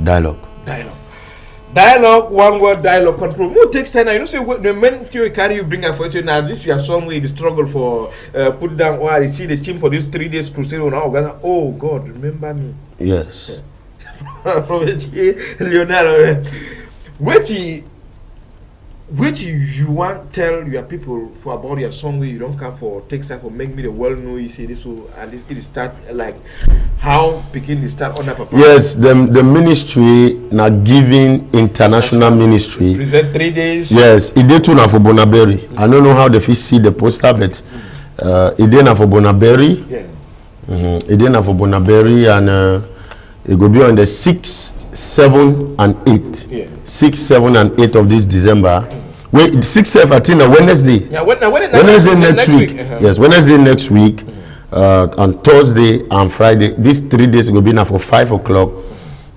dialogue. Dialogue, one word dialogue control. More takes time. You know, say the men you carry, you bring a fortune. Now this you are some way the struggle for put down. Or you see the team for this 3 days crusade. Now, oh God, remember me. Yes. Leonardo, which you want tell your people for about your song where you don't come for takes time for make me the world know you say this so at least it start like how begin to start on that papa. Yes, the ministry now giving international ministry present 3 days. Yes, it did too now for Bonaberry. I don't know how the fish see the poster, but it did now for Bonaberry. Yeah. It did now for Bonaberry and it will be on the 6th, 7th and 8th. Yeah. 6th, 7th and 8th of this December. Wait, 6th, 7th, I think Wednesday. Yeah, Wednesday next week. Yes, Wednesday next week. On Thursday and Friday. These 3 days will be now for 5 o'clock.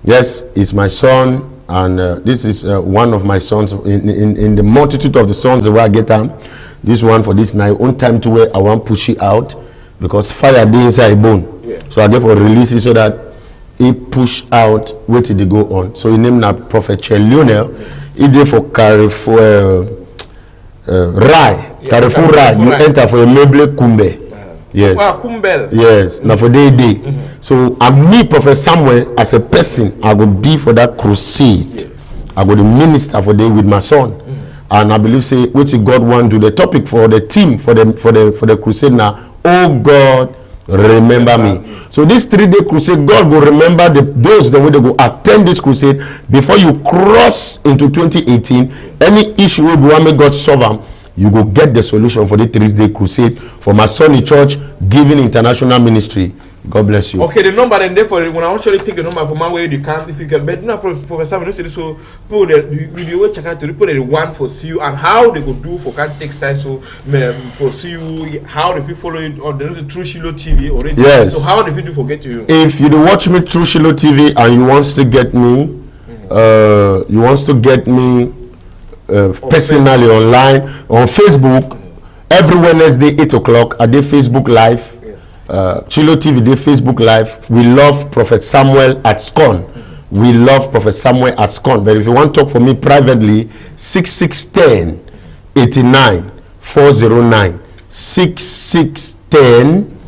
Yes, it's my son, and this is one of my sons in the multitude of the sons where I get them. This one for this night, on time to where I want push it out because fire dey inside bone. Yeah. So I therefore release it so that he push out where did they go on. So he named now Prophet Lionel. He did for Carrefour Rai. Carrefour Rai. You enter for a meuble Kumbe. Yes. Wow, Kumbel. Yes. Now for day. So I me Prophet Samuel as a person, I will be for that crusade. I will minister for day with my son. And I believe say what God want to do. The topic for the team for the crusade now. Oh God, remember me. So this 3-day crusade, God will remember those that will go attend this crusade before you cross into 2018. Any issue will want me God solve them. You go get the solution for the 3-day crusade for my son in church giving international ministry. God bless you. Okay, the number and therefore when I actually take the number from my way you can if you can. But now Professor Samuel so put the video check out to put the one for see you and how they go do for can take size so for see you how if you follow it on the True Shiloh TV already. Yes. So how if you forget you? If you watch me through Shiloh TV and you want to get me, personally online on Facebook every Wednesday 8 o'clock I did Facebook Live. Shiloh TV did Facebook Live. We love Prophet Samuel at SCON. We love Prophet Samuel at SCON. But if you want to talk for me privately, 6610 89 409 6610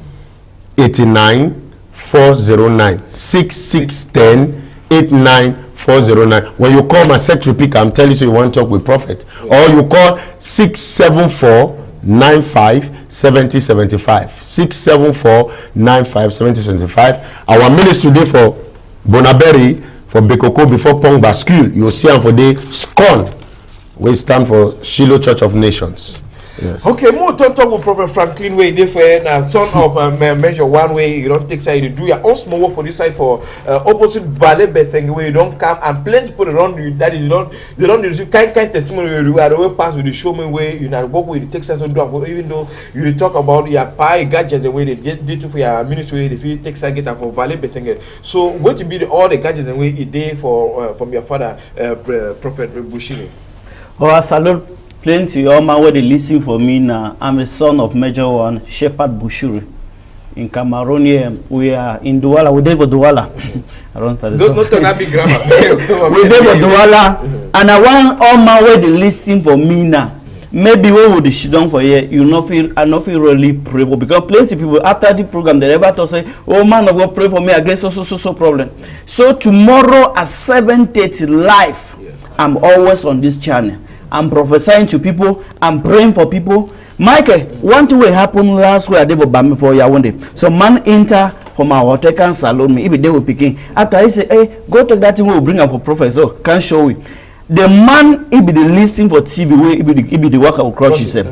89 409 6610 89 409. When you call my secretary pick, I'm telling you want to talk with Prophet. Or you call 674 95 70 75 674 95 70 75. Our ministry day for Bonaberry for Bekoko before Pong Bascule. You'll see them for the SCON. We stand for Shiloh Church of Nations. Yes. Okay, more talk with Prophet Franklin way different son of measure one way you don't take side you do your own small work for this side for opposite Valley Bethany where you don't come and plenty people around you that you don't receive kind testimony where you are the way pass with the showman way you know work with the Texas and do for even though you talk about your pie gadget the way they get to for your ministry if you take side get for Valley Bethany. So what to be all the gadgets and way a day for from your father Prophet Bushiri? Oh, I salute plenty all my way they listen for me now. I'm a son of Major One Shepherd Bushiri. In Cameroon here, we are in Douala. We live in Douala. I don't start. Don't turn that big grammar. We live in Douala, and I want all my way they listen for me now. Maybe we would sit down for here. You not feel, I not feel really pray for because plenty people after the program they never to say, "Oh man, of God pray for me against so problem." So tomorrow at 7:30 live, I'm always on this channel. I'm prophesying to people. I'm praying for people. Michael, one thing will happen last week. I did for you one day. So man enter from our hotel can salon me. If they were picking after I say, hey, go take that thing. We'll bring up for prophet. So can show you. The man he be the listing for TV. He be the worker of crush himself.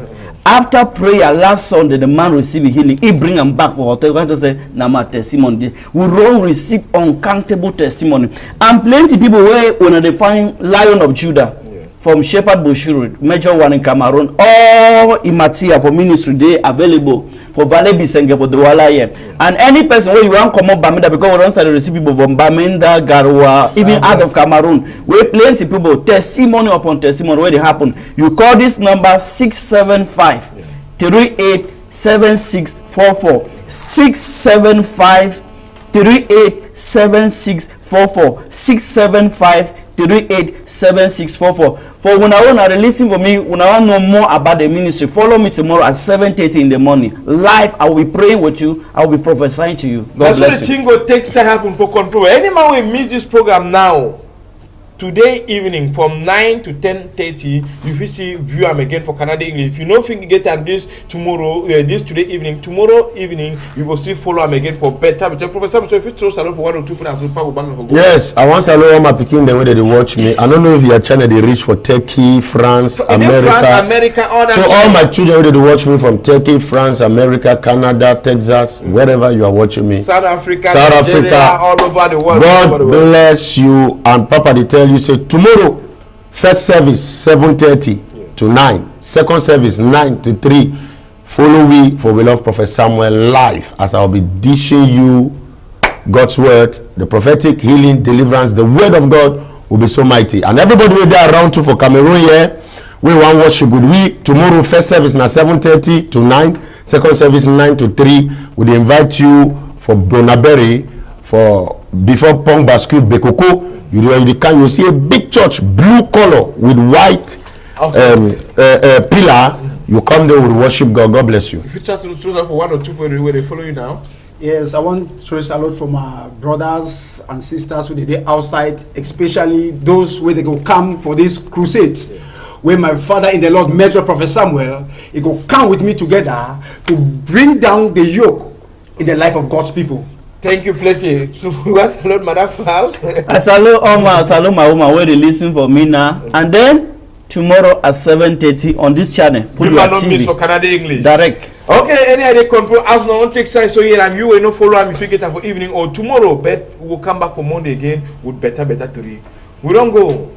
After prayer last Sunday, the man receive healing. He bring him back for hotel. Going to say, "Nama testimony." We all receive uncountable testimony, and plenty people where when they find Lion of Judah. from Shepherd Bushiru, Major One in Cameroon, all Imatia for ministry, they available for Vale Bisenge for the Walaye. And any person where you want come up Bamenda, because we don't start to receive people from Bamenda, Garwa, even out of Cameroon, where plenty people, testimony upon testimony, where they happen. You call this number 675 387644. 675 387644. 675 387644. For when I want to listen for me, when I want to know more about the ministry, follow me tomorrow at 7:30 in the morning. Live, I will be praying with you. I will be prophesying to you. God That's bless what the you. thing will take to happen for control. Any man will miss this program now, today evening from 9 to 10:30, you will see view am again for Canada English. If you know think get and this tomorrow, this today evening, tomorrow evening, you will still follow am again for better. Professor, so if you throw salon for 1 or 2 points, for go. Yes, I want to know all my picking the way they watch me. I don't know if your channel they reach for Turkey, France, America. France, America, all that. So all my children they watch me from Turkey, France, America, Canada, Texas, wherever you are watching me. South Africa, South Nigeria, Africa, all over the world. God bless you. And Papa, they tell you, say tomorrow, first service 7:30 to 9, second service 9 to 3. Follow me for we love Prophet Samuel live as I'll be dishing you God's word, the prophetic healing, deliverance. The word of God will be so mighty. And everybody will be around too for Cameroon here. We want worship with we tomorrow. First service now 7:30 to 9, second service 9 to 3. We invite you for Bonaberry for before Pong Basque Bekoko. You can see a big church, blue color with white pillar. You come there with worship God. God bless you. If you trust to for 1 or 2 points, where they follow you now. Yes, I want to throw a salute for my brothers and sisters who they outside, especially those where they go come for these crusades. When my father in the Lord, Major Prophet Samuel, he go come with me together to bring down the yoke in the life of God's people. Thank you plenty. So what salute Madam House. I salute all my woman where they listen for me now. And then tomorrow at 7:30 on this channel. We Put your not miss for TV. Canada English. Direct. Okay, any idea control as no one take side so here and you will not follow me if you get time for evening or tomorrow, but we'll come back for Monday again with better to read. We don't go.